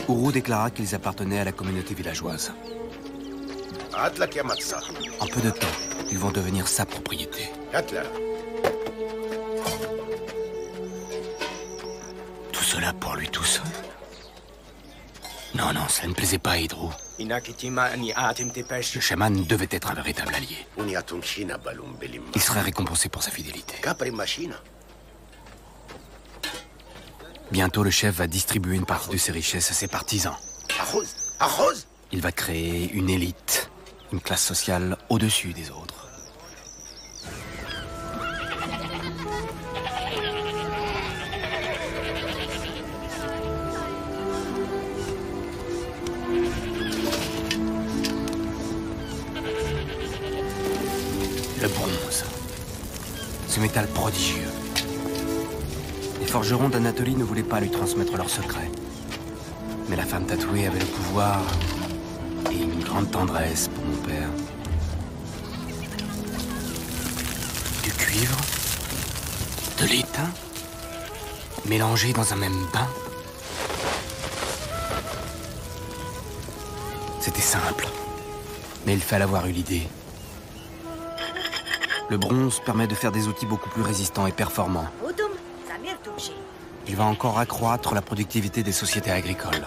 Uru déclara qu'ils appartenaient à la communauté villageoise. Atlak Yamatsa. En peu de temps, ils vont devenir sa propriété. Atlak. Tout cela pour lui tout seul? Non, non, cela ne plaisait pas à Hydro. Le chaman devait être un véritable allié. Uniatunchina balum belim. Il serait récompensé pour sa fidélité. Capri machina. Bientôt, le chef va distribuer une partie de ses richesses à ses partisans. Arroz. Arroz. Il va créer une élite, une classe sociale au-dessus des autres. Le bronze. Ce métal prodigieux. Les forgerons d'Anatolie ne voulaient pas lui transmettre leurs secrets. Mais la femme tatouée avait le pouvoir et une grande tendresse pour mon père. Du cuivre, de l'étain, mélangés dans un même bain. C'était simple, mais il fallait avoir eu l'idée. Le bronze permet de faire des outils beaucoup plus résistants et performants. Il va encore accroître la productivité des sociétés agricoles.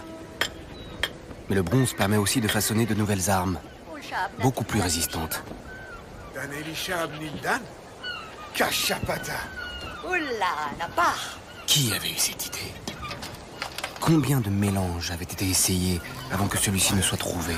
Mais le bronze permet aussi de façonner de nouvelles armes, beaucoup plus résistantes. Qui avait eu cette idée? Combien de mélanges avaient été essayés avant que celui-ci ne soit trouvé?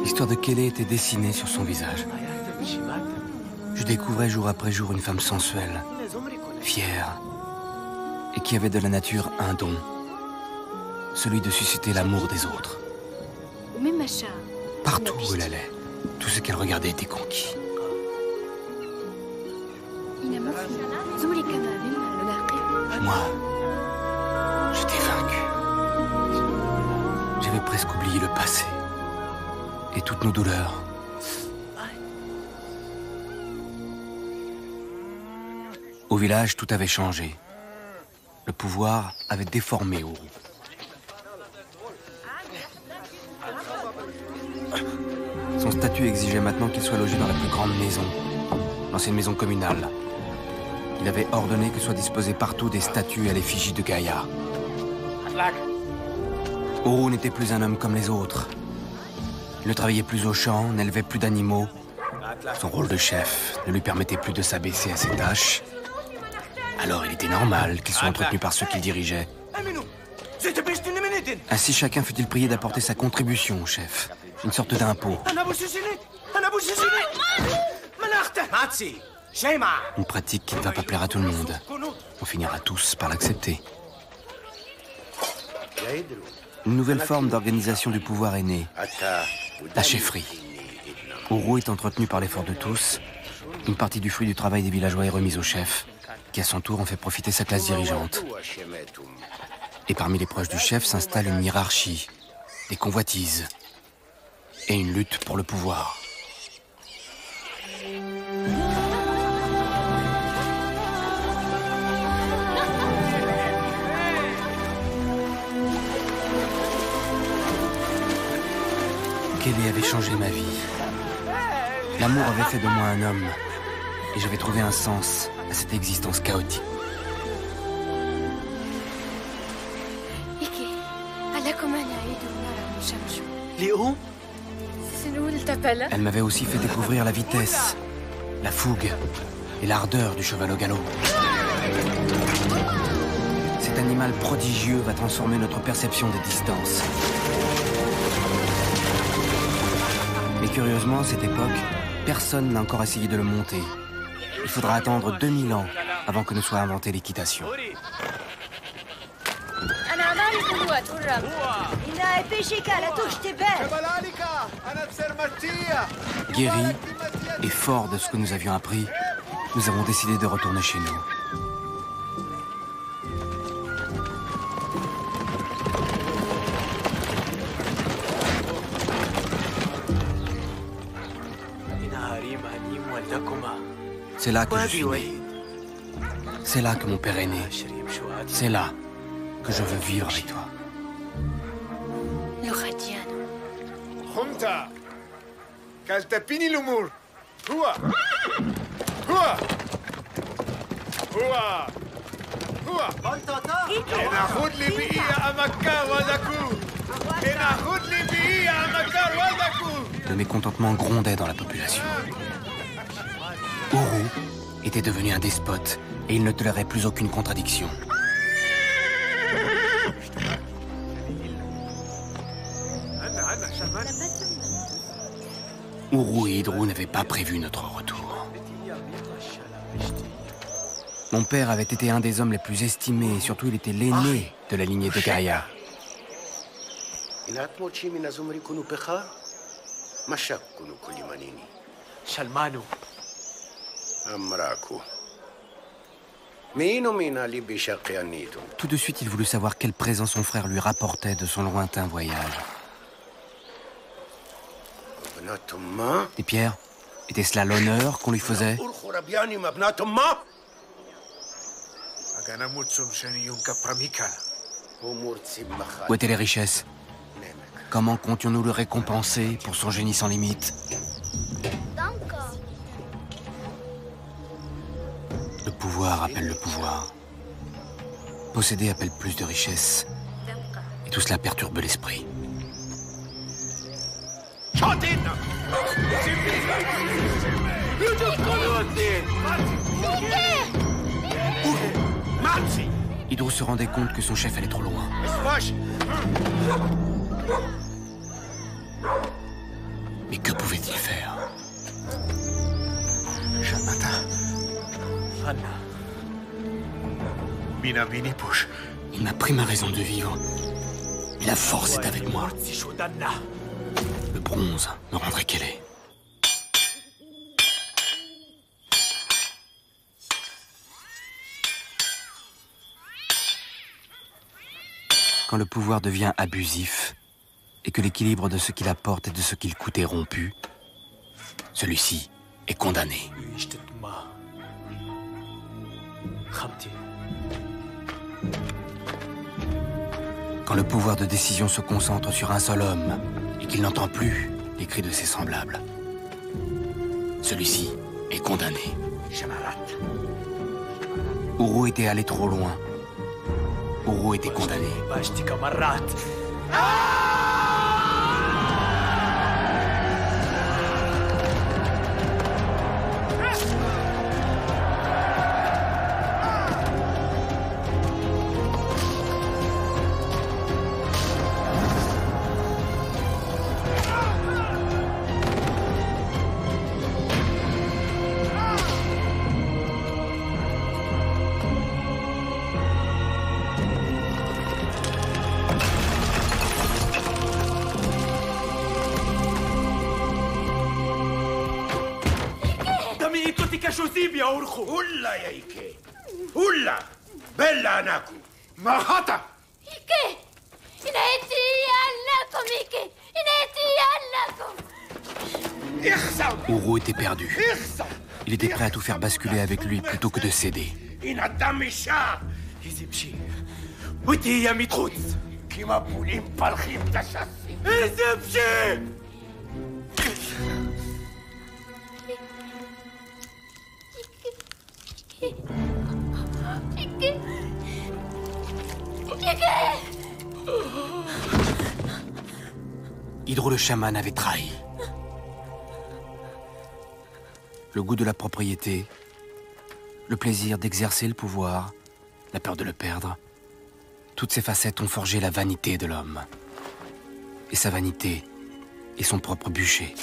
L'histoire de Kelly était dessinée sur son visage. Je découvrais jour après jour une femme sensuelle, fière, et qui avait de la nature un don, celui de susciter l'amour des autres. Partout où elle allait, tout ce qu'elle regardait était conquis. Moi, j'étais vaincu. J'avais presque oublié le passé et toutes nos douleurs. Au village, tout avait changé. Le pouvoir avait déformé Uru. Son statut exigeait maintenant qu'il soit logé dans la plus grande maison, l'ancienne maison communale. Il avait ordonné que soient disposées partout des statues à l'effigie de Gaïa. Uru n'était plus un homme comme les autres. Il ne travaillait plus au champ, n'élevait plus d'animaux. Son rôle de chef ne lui permettait plus de s'abaisser à ses tâches. Alors il était normal qu'il soit entretenu par ceux qu'il dirigeait. Ainsi chacun fut-il prié d'apporter sa contribution au chef, une sorte d'impôt. Une pratique qui ne va pas plaire à tout le monde. On finira tous par l'accepter. Une nouvelle forme d'organisation du pouvoir est née. La chefferie. Uru est entretenu par l'effort de tous. Une partie du fruit du travail des villageois est remise au chef, qui à son tour en fait profiter sa classe dirigeante. Et parmi les proches du chef s'installe une hiérarchie, des convoitises et une lutte pour le pouvoir. Kelly avait changé ma vie. L'amour avait fait de moi un homme, et j'avais trouvé un sens à cette existence chaotique. Léon? Elle m'avait aussi fait découvrir la vitesse, la fougue et l'ardeur du cheval au galop. Cet animal prodigieux va transformer notre perception des distances. Mais curieusement, à cette époque, personne n'a encore essayé de le monter. Il faudra attendre 2000 ans avant que ne soit inventée l'équitation. Guéris et forts de ce que nous avions appris, nous avons décidé de retourner chez nous. C'est là que je suis né. C'est là que mon père est né. C'est là que je veux vivre avec toi. Junta! Kaltapini l'humour! Hua! Hua! Hua! Hua! Enahud libiya amakar wadaku! Enahud libiya amakar wadaku! Le mécontentement grondait dans la population. Uru était devenu un despote et il ne tolérait plus aucune contradiction. Uru et Idru n'avaient pas prévu notre retour. Mon père avait été un des hommes les plus estimés et surtout il était l'aîné de la lignée de Gaïa. Shalmanu. Tout de suite, il voulut savoir quel présent son frère lui rapportait de son lointain voyage. Des pierres? Était cela l'honneur qu'on lui faisait? Où étaient les richesses? Comment comptions-nous le récompenser pour son génie sans limite? Le pouvoir appelle le pouvoir. Posséder appelle plus de richesses. Et tout cela perturbe l'esprit. Idru se rendait compte que son chef allait trop loin. Mais que pouvait-il faire? Il m'a pris ma raison de vivre. Mais la force est avec moi. Le bronze me rendrait qu'elle est. Quand le pouvoir devient abusif et que l'équilibre de ce qu'il apporte et de ce qu'il coûte est rompu, celui-ci est condamné. Quand le pouvoir de décision se concentre sur un seul homme et qu'il n'entend plus les cris de ses semblables, celui-ci est condamné. Uru était allé trop loin. Uru était condamné. Ulla yaike! Ulla! Bella anaku! Mahata! Ike! Inaiti allakum, Ike! Inaiti allakum! Uru était perdu. Il était prêt à tout faire basculer avec lui plutôt que de céder. Inadamisha! Izipshi. Uti yamitrut. Kima pulim palchim tashasi! Izipshi! Ike! Hydro le chaman avait trahi. Le goût de la propriété, le plaisir d'exercer le pouvoir, la peur de le perdre, toutes ces facettes ont forgé la vanité de l'homme. Et sa vanité est son propre bûcher.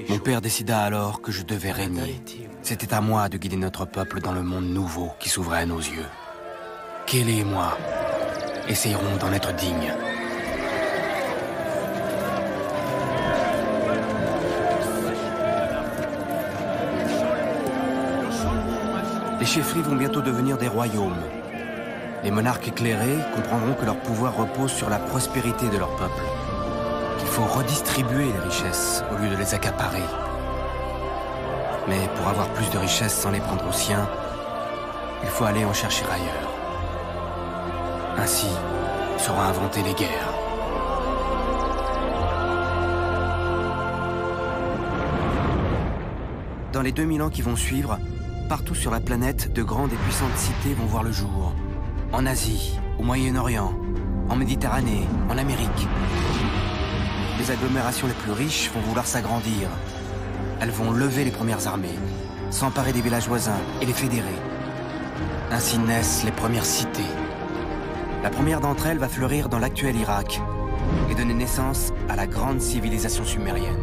Mon père décida alors que je devais régner. C'était à moi de guider notre peuple dans le monde nouveau qui s'ouvrait à nos yeux. Kelly et moi essayerons d'en être dignes. Les chefferies vont bientôt devenir des royaumes. Les monarques éclairés comprendront que leur pouvoir repose sur la prospérité de leur peuple. Qu'il faut redistribuer les richesses au lieu de les accaparer. Mais pour avoir plus de richesses sans les prendre aux siens, il faut aller en chercher ailleurs. Ainsi seront inventées les guerres. Dans les 2000 ans qui vont suivre, partout sur la planète, de grandes et puissantes cités vont voir le jour. En Asie, au Moyen-Orient, en Méditerranée, en Amérique. Les agglomérations les plus riches vont vouloir s'agrandir. Elles vont lever les premières armées, s'emparer des villages voisins et les fédérer. Ainsi naissent les premières cités. La première d'entre elles va fleurir dans l'actuel Irak et donner naissance à la grande civilisation sumérienne.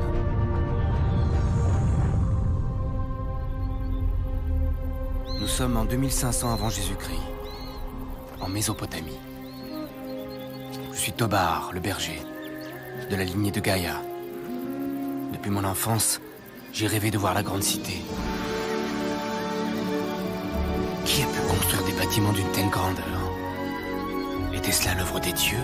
Nous sommes en 2500 avant Jésus-Christ, en Mésopotamie. Je suis Tobar, le berger, de la lignée de Gaïa. Depuis mon enfance, j'ai rêvé de voir la grande cité. Qui a pu construire des bâtiments d'une telle grandeur? Était-ce là l'œuvre des dieux?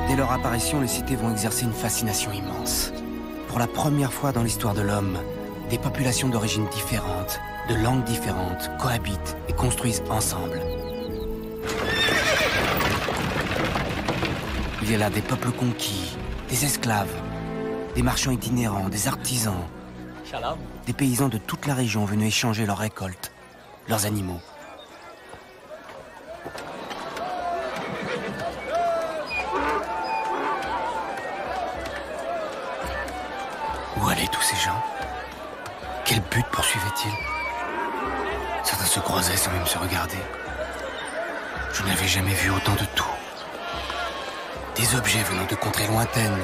Dès leur apparition, les cités vont exercer une fascination immense. Pour la première fois dans l'histoire de l'homme, des populations d'origines différentes, de langues différentes, cohabitent et construisent ensemble. Il y a là des peuples conquis, des esclaves, des marchands itinérants, des artisans, des paysans de toute la région venus échanger leurs récoltes, leurs animaux. Où allaient tous ces gens? Quel but poursuivaient-ils? Certains se croisaient sans même se regarder. Je n'avais jamais vu autant de tout. Des objets venant de contrées lointaines.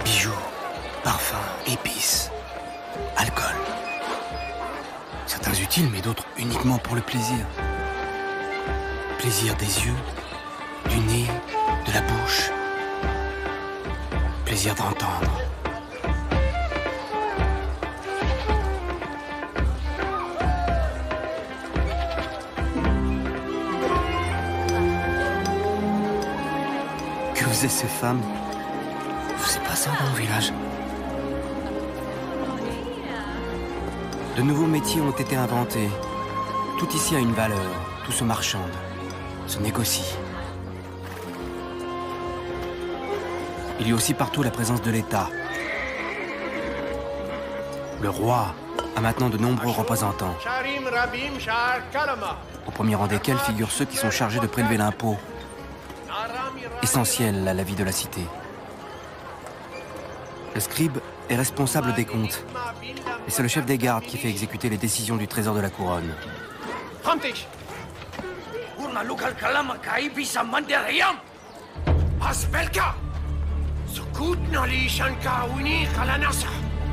Bijoux, parfums, épices, alcool. Certains utiles, mais d'autres uniquement pour le plaisir. Plaisir des yeux, du nez, de la bouche. Plaisir d'entendre. Que faisaient ces femmes? C'est pas ça dans mon village. De nouveaux métiers ont été inventés. Tout ici a une valeur, tout se marchande, se négocie. Il y a aussi partout la présence de l'État. Le roi a maintenant de nombreux représentants, au premier rang desquels figurent ceux qui sont chargés de prélever l'impôt, essentiel à la vie de la cité. Le scribe est responsable des comptes, et c'est le chef des gardes qui fait exécuter les décisions du trésor de la couronne.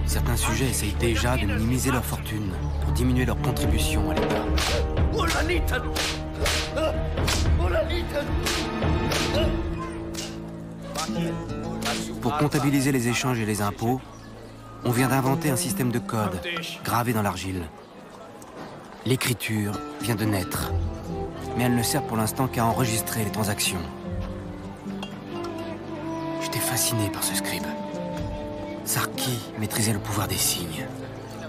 Certains sujets essayent déjà de minimiser leur fortune pour diminuer leur contribution à l'État. Pour comptabiliser les échanges et les impôts, on vient d'inventer un système de code gravé dans l'argile. L'écriture vient de naître, mais elle ne sert pour l'instant qu'à enregistrer les transactions. J'étais fasciné par ce scribe. Sarki maîtrisait le pouvoir des signes.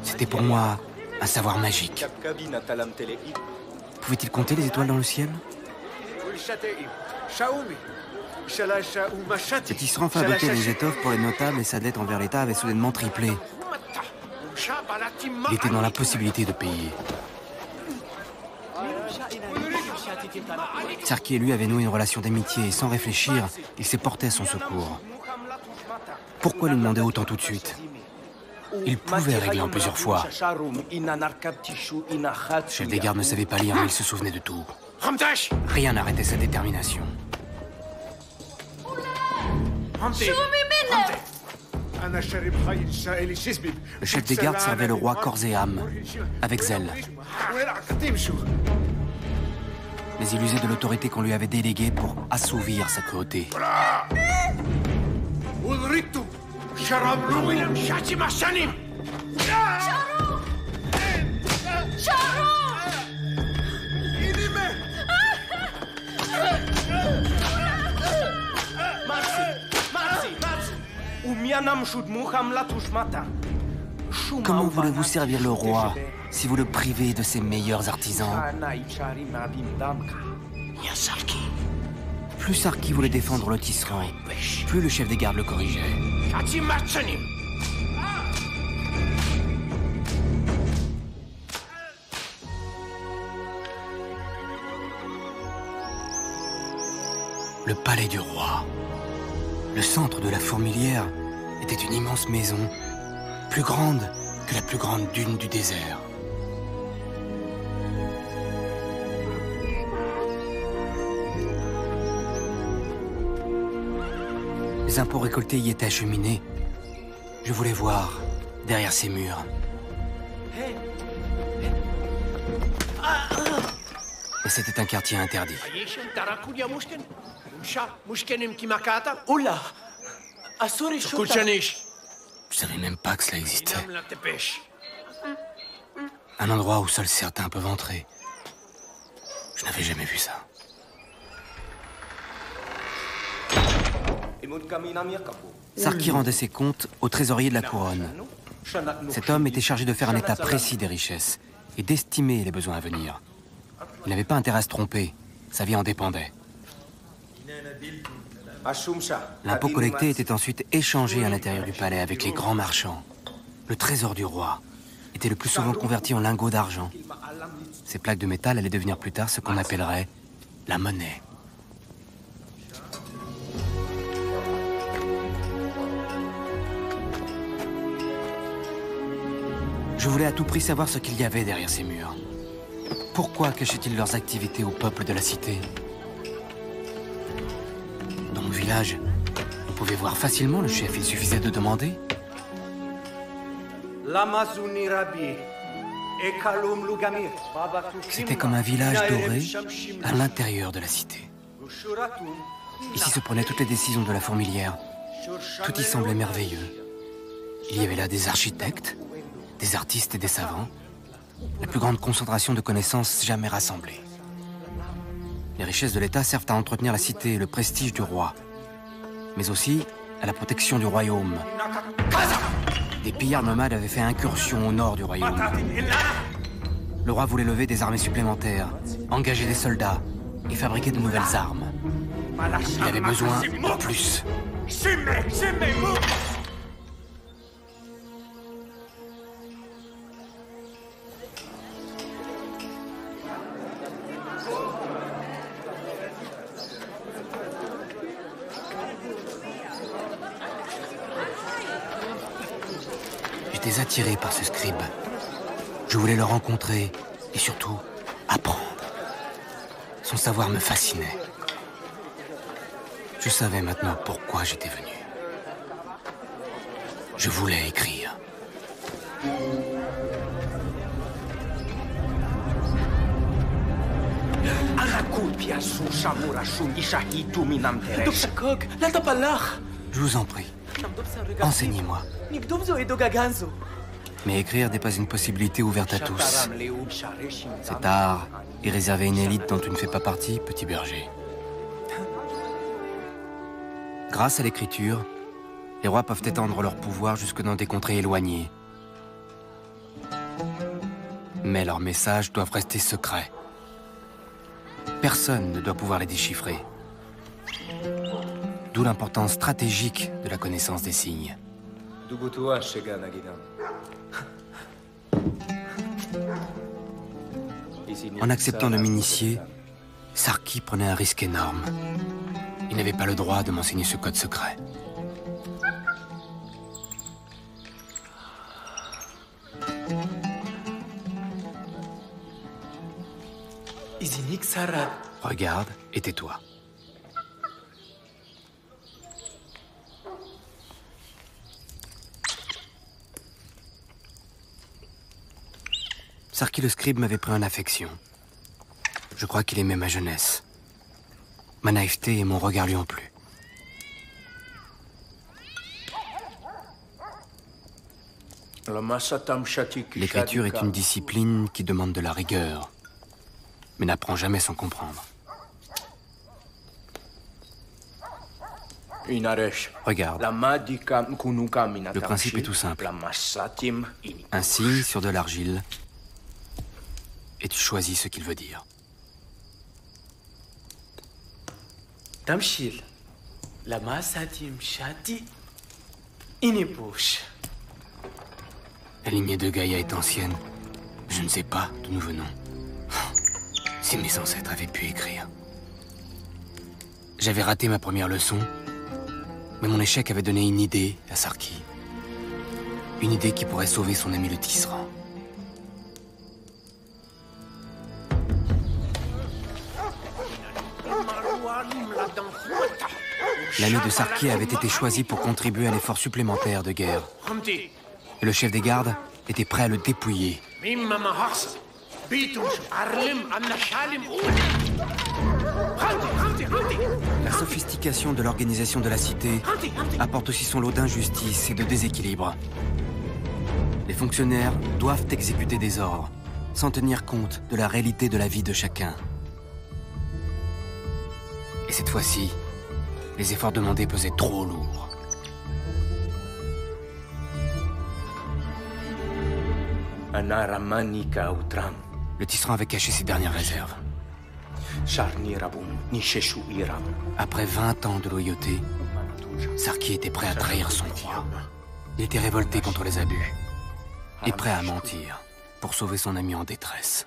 C'était pour moi un savoir magique. Pouvait-il compter les étoiles dans le ciel? Le tisserand fabriquait des étoffes pour les notables et sa dette envers l'État avait soudainement triplé. Il était dans l'impossibilité de payer. Sarki et lui avaient noué une relation d'amitié et sans réfléchir, il s'est porté à son secours. Pourquoi lui demander autant tout de suite? Il pouvait régler en plusieurs fois. Le chef des gardes ne savait pas lire, mais il se souvenait de tout. Rien n'arrêtait sa détermination. Le chef des gardes servait le roi corps et âme, avec zèle. Mais il usait de l'autorité qu'on lui avait déléguée pour assouvir sa cruauté. Comment voulez-vous servir le roi si vous le privez de ses meilleurs artisans? Plus Sarki voulait défendre le tisserand, plus le chef des gardes le corrigeait. Le palais du roi. Le centre de la fourmilière était une immense maison, plus grande que la plus grande dune du désert. Les impôts récoltés y étaient acheminés. Je voulais voir derrière ces murs. Mais c'était un quartier interdit. Je savais même pas que cela existait. Un endroit où seuls certains peuvent entrer. Je n'avais jamais vu ça. Sarki rendait ses comptes au trésorier de la couronne. Cet homme était chargé de faire un état précis des richesses et d'estimer les besoins à venir. Il n'avait pas intérêt à se tromper, sa vie en dépendait. L'impôt collecté était ensuite échangé à l'intérieur du palais avec les grands marchands. Le trésor du roi était le plus souvent converti en lingots d'argent. Ces plaques de métal allaient devenir plus tard ce qu'on appellerait la monnaie. Je voulais à tout prix savoir ce qu'il y avait derrière ces murs. Pourquoi cachaient-ils leurs activités au peuple de la cité? Dans mon village, on pouvait voir facilement le chef, il suffisait de demander. C'était comme un village doré à l'intérieur de la cité. Ici se prenaient toutes les décisions de la fourmilière. Tout y semblait merveilleux. Il y avait là des architectes, des artistes et des savants. La plus grande concentration de connaissances jamais rassemblées. Les richesses de l'État servent à entretenir la cité et le prestige du roi, mais aussi à la protection du royaume. Des pillards nomades avaient fait incursion au nord du royaume. Le roi voulait lever des armées supplémentaires, engager des soldats et fabriquer de nouvelles armes. Il avait besoin de plus. J'étais attiré par ce scribe. Je voulais le rencontrer et surtout apprendre. Son savoir me fascinait. Je savais maintenant pourquoi j'étais venu. Je voulais écrire. Je vous en prie, enseignez-moi. Mais écrire n'est pas une possibilité ouverte à tous. Cet art est réservé à une élite dont tu ne fais pas partie, petit berger. Grâce à l'écriture, les rois peuvent étendre leur pouvoir jusque dans des contrées éloignées. Mais leurs messages doivent rester secrets. Personne ne doit pouvoir les déchiffrer. D'où l'importance stratégique de la connaissance des signes. En acceptant de m'initier, Sarki prenait un risque énorme. Il n'avait pas le droit de m'enseigner ce code secret. Regarde et tais-toi. Sarki le scribe m'avait pris en affection. Je crois qu'il aimait ma jeunesse. Ma naïveté et mon regard lui ont plu. L'écriture est une discipline qui demande de la rigueur, mais n'apprend jamais sans comprendre. Regarde. Le principe est tout simple. Un signe sur de l'argile, et tu choisis ce qu'il veut dire. تمشي لماساتي مشاتي إني بوش. La lignée de Gaïa est ancienne. Je ne sais pas d'où nous venons. Si mes ancêtres avaient pu écrire. J'avais raté ma première leçon, mais mon échec avait donné une idée à Sarki. Une idée qui pourrait sauver son ami le tisserand. L'ami de Sarki avait été choisi pour contribuer à l'effort supplémentaire de guerre. Et le chef des gardes était prêt à le dépouiller. La sophistication de l'organisation de la cité apporte aussi son lot d'injustice et de déséquilibre. Les fonctionnaires doivent exécuter des ordres, sans tenir compte de la réalité de la vie de chacun. Et cette fois-ci, les efforts demandés pesaient trop lourd. Le tisserand avait caché ses dernières réserves. Après 20 ans de loyauté, Sarki était prêt à trahir son roi. Il était révolté contre les abus et prêt à mentir pour sauver son ami en détresse.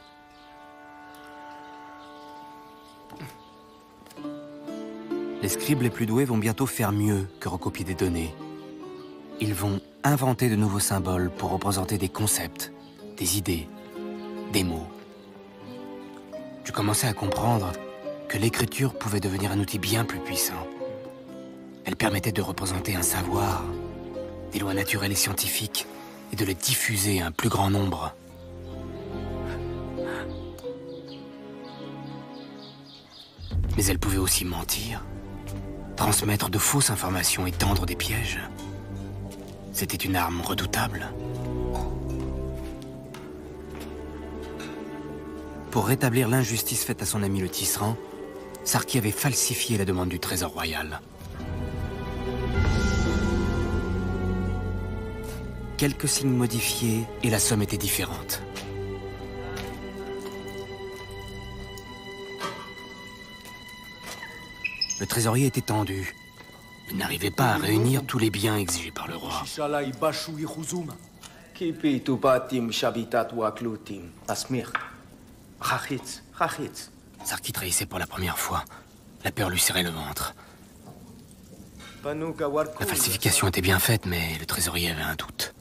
Les scribes les plus doués vont bientôt faire mieux que recopier des données. Ils vont inventer de nouveaux symboles pour représenter des concepts, des idées, des mots. Je commençais à comprendre que l'écriture pouvait devenir un outil bien plus puissant. Elle permettait de représenter un savoir, des lois naturelles et scientifiques, et de les diffuser à un plus grand nombre. Mais elle pouvait aussi mentir, transmettre de fausses informations et tendre des pièges. C'était une arme redoutable. Pour rétablir l'injustice faite à son ami le tisserand, Sarki avait falsifié la demande du trésor royal. Quelques signes modifiés et la somme était différente. Le trésorier était tendu. Il n'arrivait pas à réunir tous les biens exigés par le roi. Sarki trahissait pour la première fois. La peur lui serrait le ventre. La falsification était bien faite, mais le trésorier avait un doute.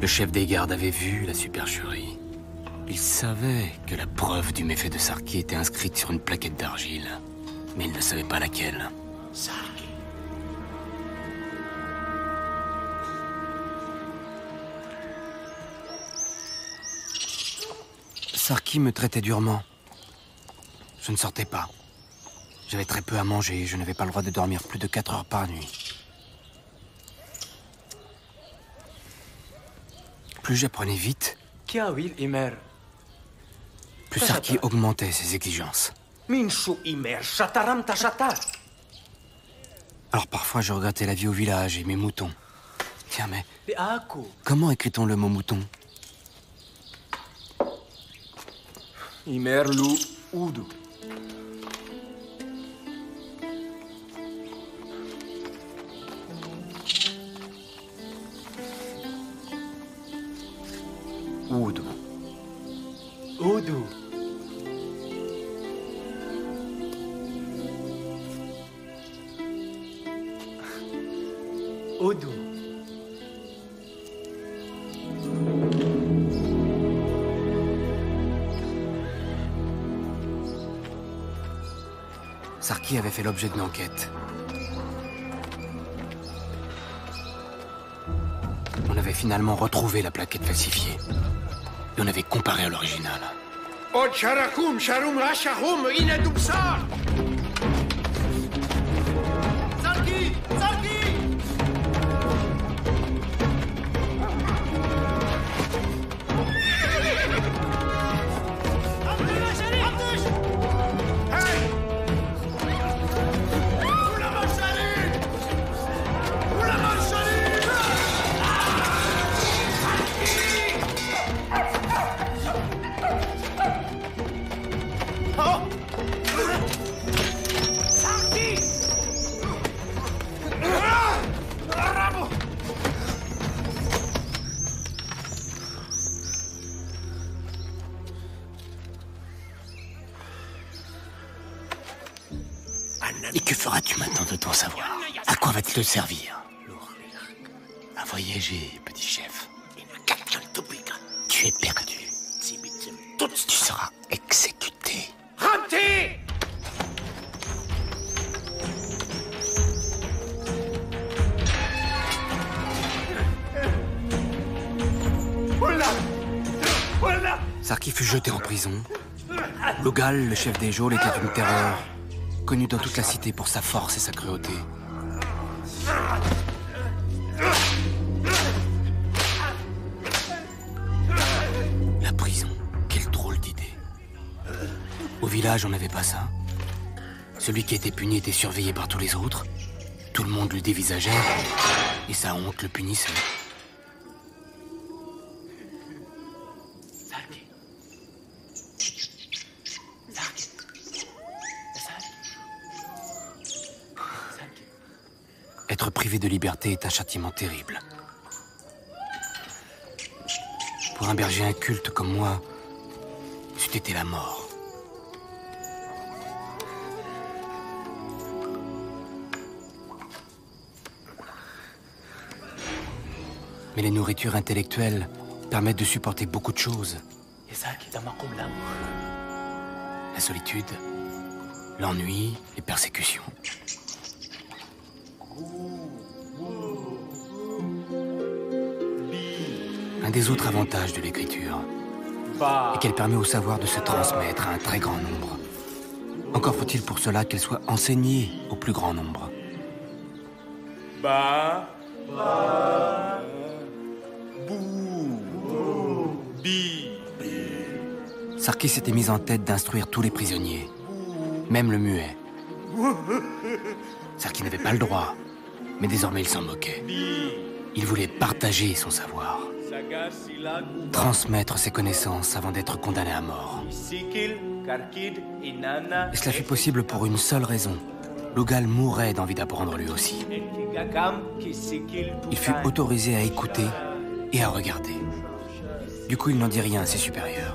Le chef des gardes avait vu la supercherie. Il savait que la preuve du méfait de Sarki était inscrite sur une plaquette d'argile, mais il ne savait pas laquelle. Sarki me traitait durement. Je ne sortais pas. J'avais très peu à manger et je n'avais pas le droit de dormir plus de 4 heures par nuit. Plus j'apprenais vite, plus Sarki augmentait ses exigences. Alors parfois je regrettais la vie au village et mes moutons. Tiens, mais comment écrit-on le mot mouton? Oudou. Oudou. Oudou. Sarki avait fait l'objet d'une enquête. On avait finalement retrouvé la plaquette falsifiée. Et on avait comparé à l'original. Od sharakum, sharum rashahum, inadumsar. Sarki! Sarki! Et que feras-tu maintenant de ton savoir? À quoi va-t-il te servir? À voyager, petit chef. Tu es perdu. Tu seras exécuté. Ramti! Sarki fut jeté en prison. Logal, le chef des geôles, était une terreur, connu dans toute la cité pour sa force et sa cruauté. La prison, quelle drôle d'idée. Au village, on n'avait pas ça. Celui qui était puni était surveillé par tous les autres. Tout le monde le dévisageait, et sa honte le punissait. Être privé de liberté est un châtiment terrible. Pour un berger inculte comme moi, c'eût été la mort. Mais les nourritures intellectuelles permettent de supporter beaucoup de choses. La solitude, l'ennui, les persécutions. Un des autres avantages de l'écriture est qu'elle permet au savoir de se transmettre à un très grand nombre. Encore faut-il pour cela qu'elle soit enseignée au plus grand nombre. Sarki s'était mis en tête d'instruire tous les prisonniers, même le muet. Sarki n'avait pas le droit, mais désormais il s'en moquait. Il voulait partager son savoir, transmettre ses connaissances avant d'être condamné à mort. Et cela fut possible pour une seule raison. Logal mourait d'envie d'apprendre lui aussi. Il fut autorisé à écouter et à regarder. Du coup, il n'en dit rien à ses supérieurs.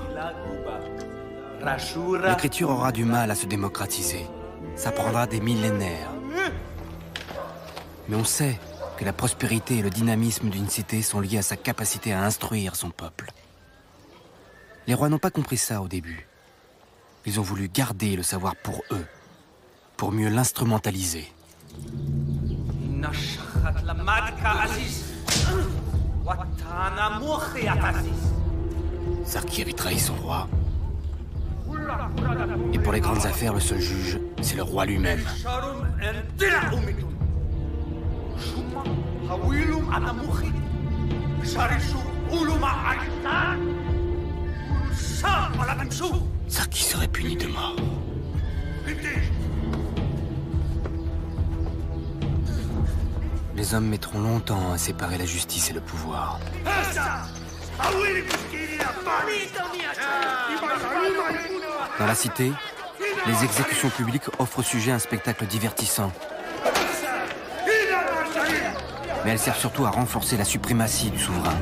L'écriture aura du mal à se démocratiser. Ça prendra des millénaires. Mais on sait que la prospérité et le dynamisme d'une cité sont liés à sa capacité à instruire son peuple. Les rois n'ont pas compris ça au début. Ils ont voulu garder le savoir pour eux, pour mieux l'instrumentaliser. Sarki avait trahi son roi. Et pour les grandes affaires, le seul juge, c'est le roi lui-même. Sarki serait puni de mort. Les hommes mettront longtemps à séparer la justice et le pouvoir. Dans la cité, les exécutions publiques offrent au sujet un spectacle divertissant. Mais elles servent surtout à renforcer la suprématie du souverain.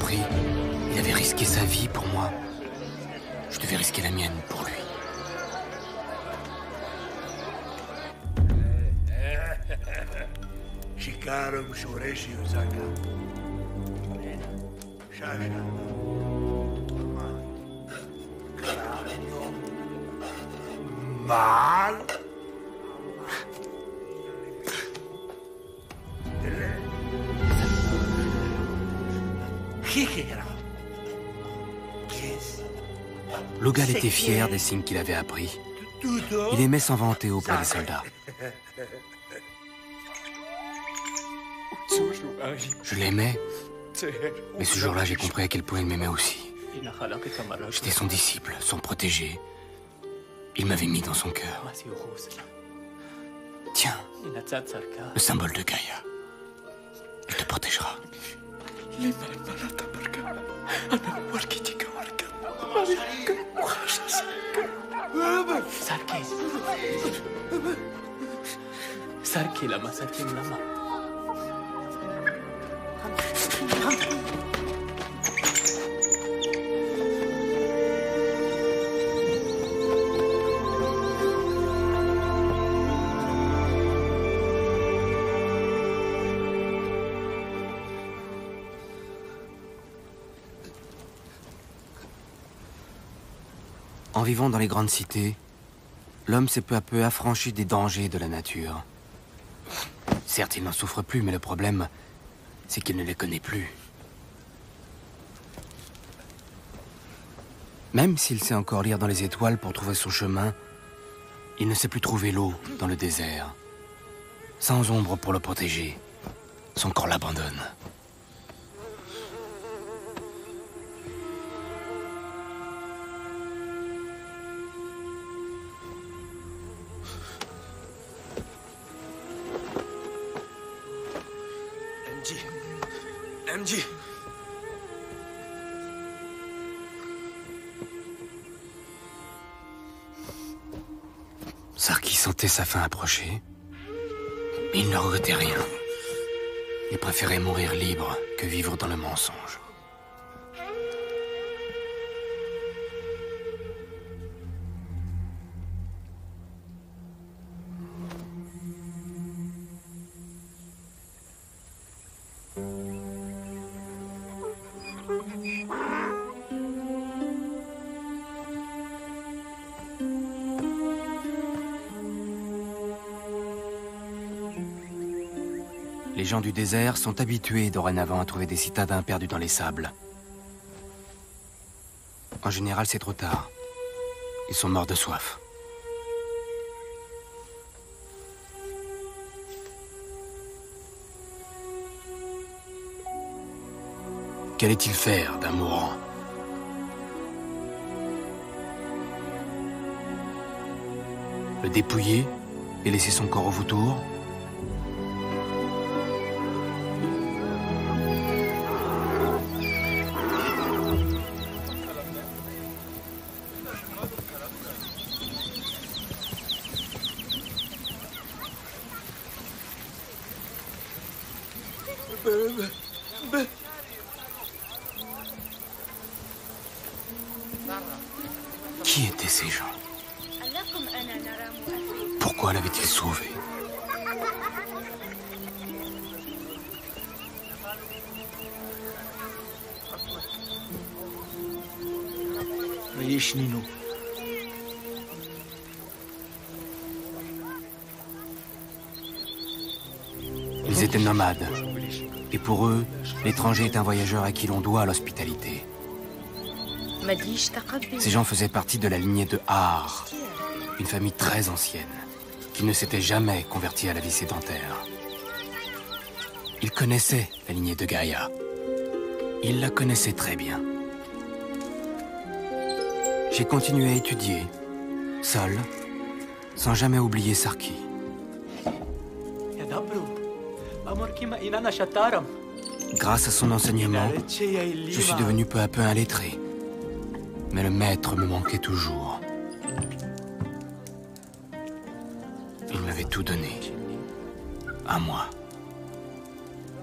compris. Il avait risqué sa vie pour moi. Je devais risquer la mienne pour lui. Shikarum Shureshi Uzaka. Shasha. Mal. Logal était fier des signes qu'il avait appris. Il aimait s'en vanter auprès des soldats. Je l'aimais, mais ce jour-là, j'ai compris à quel point il m'aimait aussi. J'étais son disciple, son protégé. Il m'avait mis dans son cœur. Tiens, le symbole de Gaïa. Il te protégera. Sarki lama, Sarki lama. En vivant dans les grandes cités, l'homme s'est peu à peu affranchi des dangers de la nature. Certes, il n'en souffre plus, mais le problème, c'est qu'il ne les connaît plus. Même s'il sait encore lire dans les étoiles pour trouver son chemin, il ne sait plus trouver l'eau dans le désert. Sans ombre pour le protéger, son corps l'abandonne. MJ. Sarki sentait sa fin approcher, mais il ne regrettait rien. Il préférait mourir libre que vivre dans le mensonge. Les gens du désert sont habitués dorénavant à trouver des citadins perdus dans les sables. En général, c'est trop tard. Ils sont morts de soif. Qu'allait-il faire d'un mourant? Le dépouiller et laisser son corps au vautour? Qui étaient ces gens? Pourquoi l'avaient-ils sauvé? Ils étaient nomades. Et pour eux, l'étranger est un voyageur à qui l'on doit l'hospitalité. Ces gens faisaient partie de la lignée de Har, une famille très ancienne, qui ne s'était jamais convertie à la vie sédentaire. Ils connaissaient la lignée de Gaïa. Ils la connaissaient très bien. J'ai continué à étudier, seul, sans jamais oublier Sarki. Grâce à son enseignement, je suis devenu peu à peu un lettré. Mais le maître me manquait toujours. Il m'avait tout donné. À moi.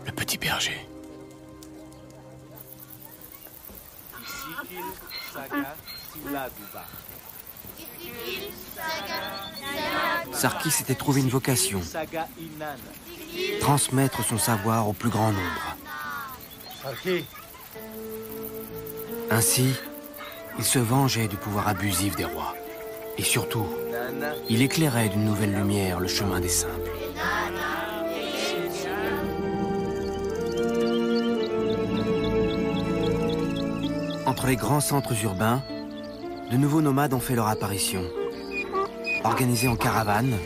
Le petit berger. Sarki s'était trouvé une vocation, transmettre son savoir au plus grand nombre. Ainsi, il se vengeait du pouvoir abusif des rois. Et surtout, il éclairait d'une nouvelle lumière le chemin des simples. Entre les grands centres urbains, de nouveaux nomades ont fait leur apparition. Organisés en caravane,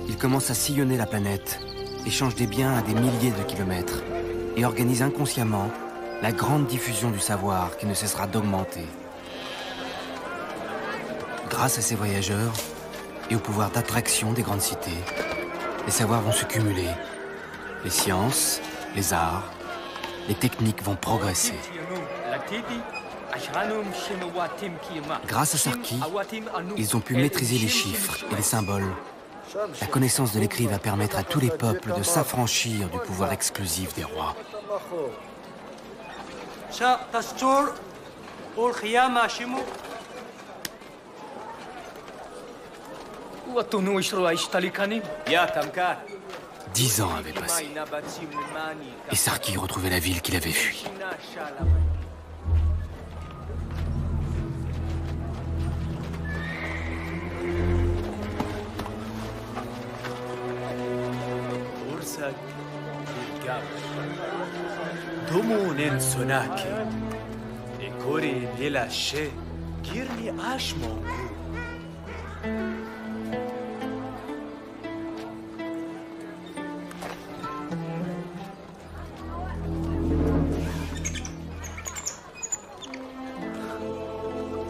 ils commencent à sillonner la planète, échangent des biens à des milliers de kilomètres et organisent inconsciemment la grande diffusion du savoir qui ne cessera d'augmenter. Grâce à ces voyageurs et au pouvoir d'attraction des grandes cités, les savoirs vont se cumuler. Les sciences, les arts, les techniques vont progresser. Grâce à Sarki, ils ont pu maîtriser les chiffres et les symboles. La connaissance de l'écrit va permettre à tous les peuples de s'affranchir du pouvoir exclusif des rois. Dix ans avaient passé, et Sarki retrouvait la ville qu'il avait fuie.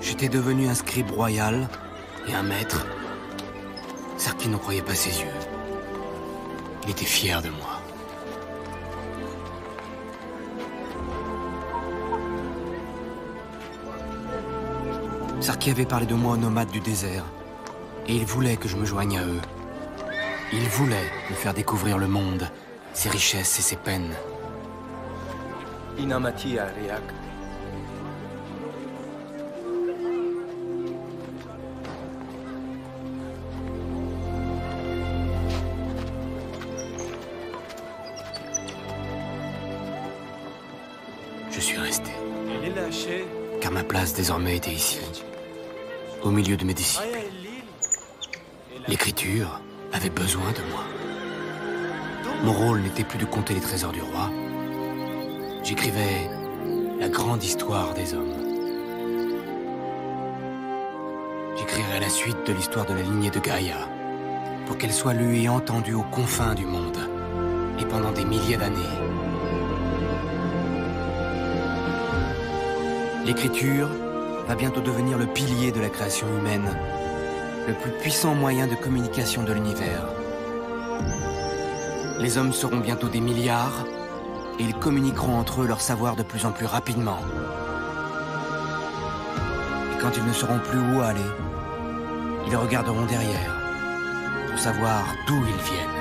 J'étais devenu un scribe royal et un maître. Sarki n'en croyait pas ses yeux. Il était fier de moi. Sarki avait parlé de moi aux nomades du désert, et il voulait que je me joigne à eux. Il voulait me faire découvrir le monde, ses richesses et ses peines. Inamati Ariak. Je suis resté, car ma place désormais était ici, au milieu de mes disciples. L'écriture avait besoin de moi. Mon rôle n'était plus de compter les trésors du roi. J'écrivais la grande histoire des hommes. J'écrirai la suite de l'histoire de la lignée de Gaïa, pour qu'elle soit lue et entendue aux confins du monde, et pendant des milliers d'années. L'écriture va bientôt devenir le pilier de la création humaine, le plus puissant moyen de communication de l'univers. Les hommes seront bientôt des milliards, et ils communiqueront entre eux leur savoir de plus en plus rapidement. Et quand ils ne sauront plus où aller, ils regarderont derrière, pour savoir d'où ils viennent.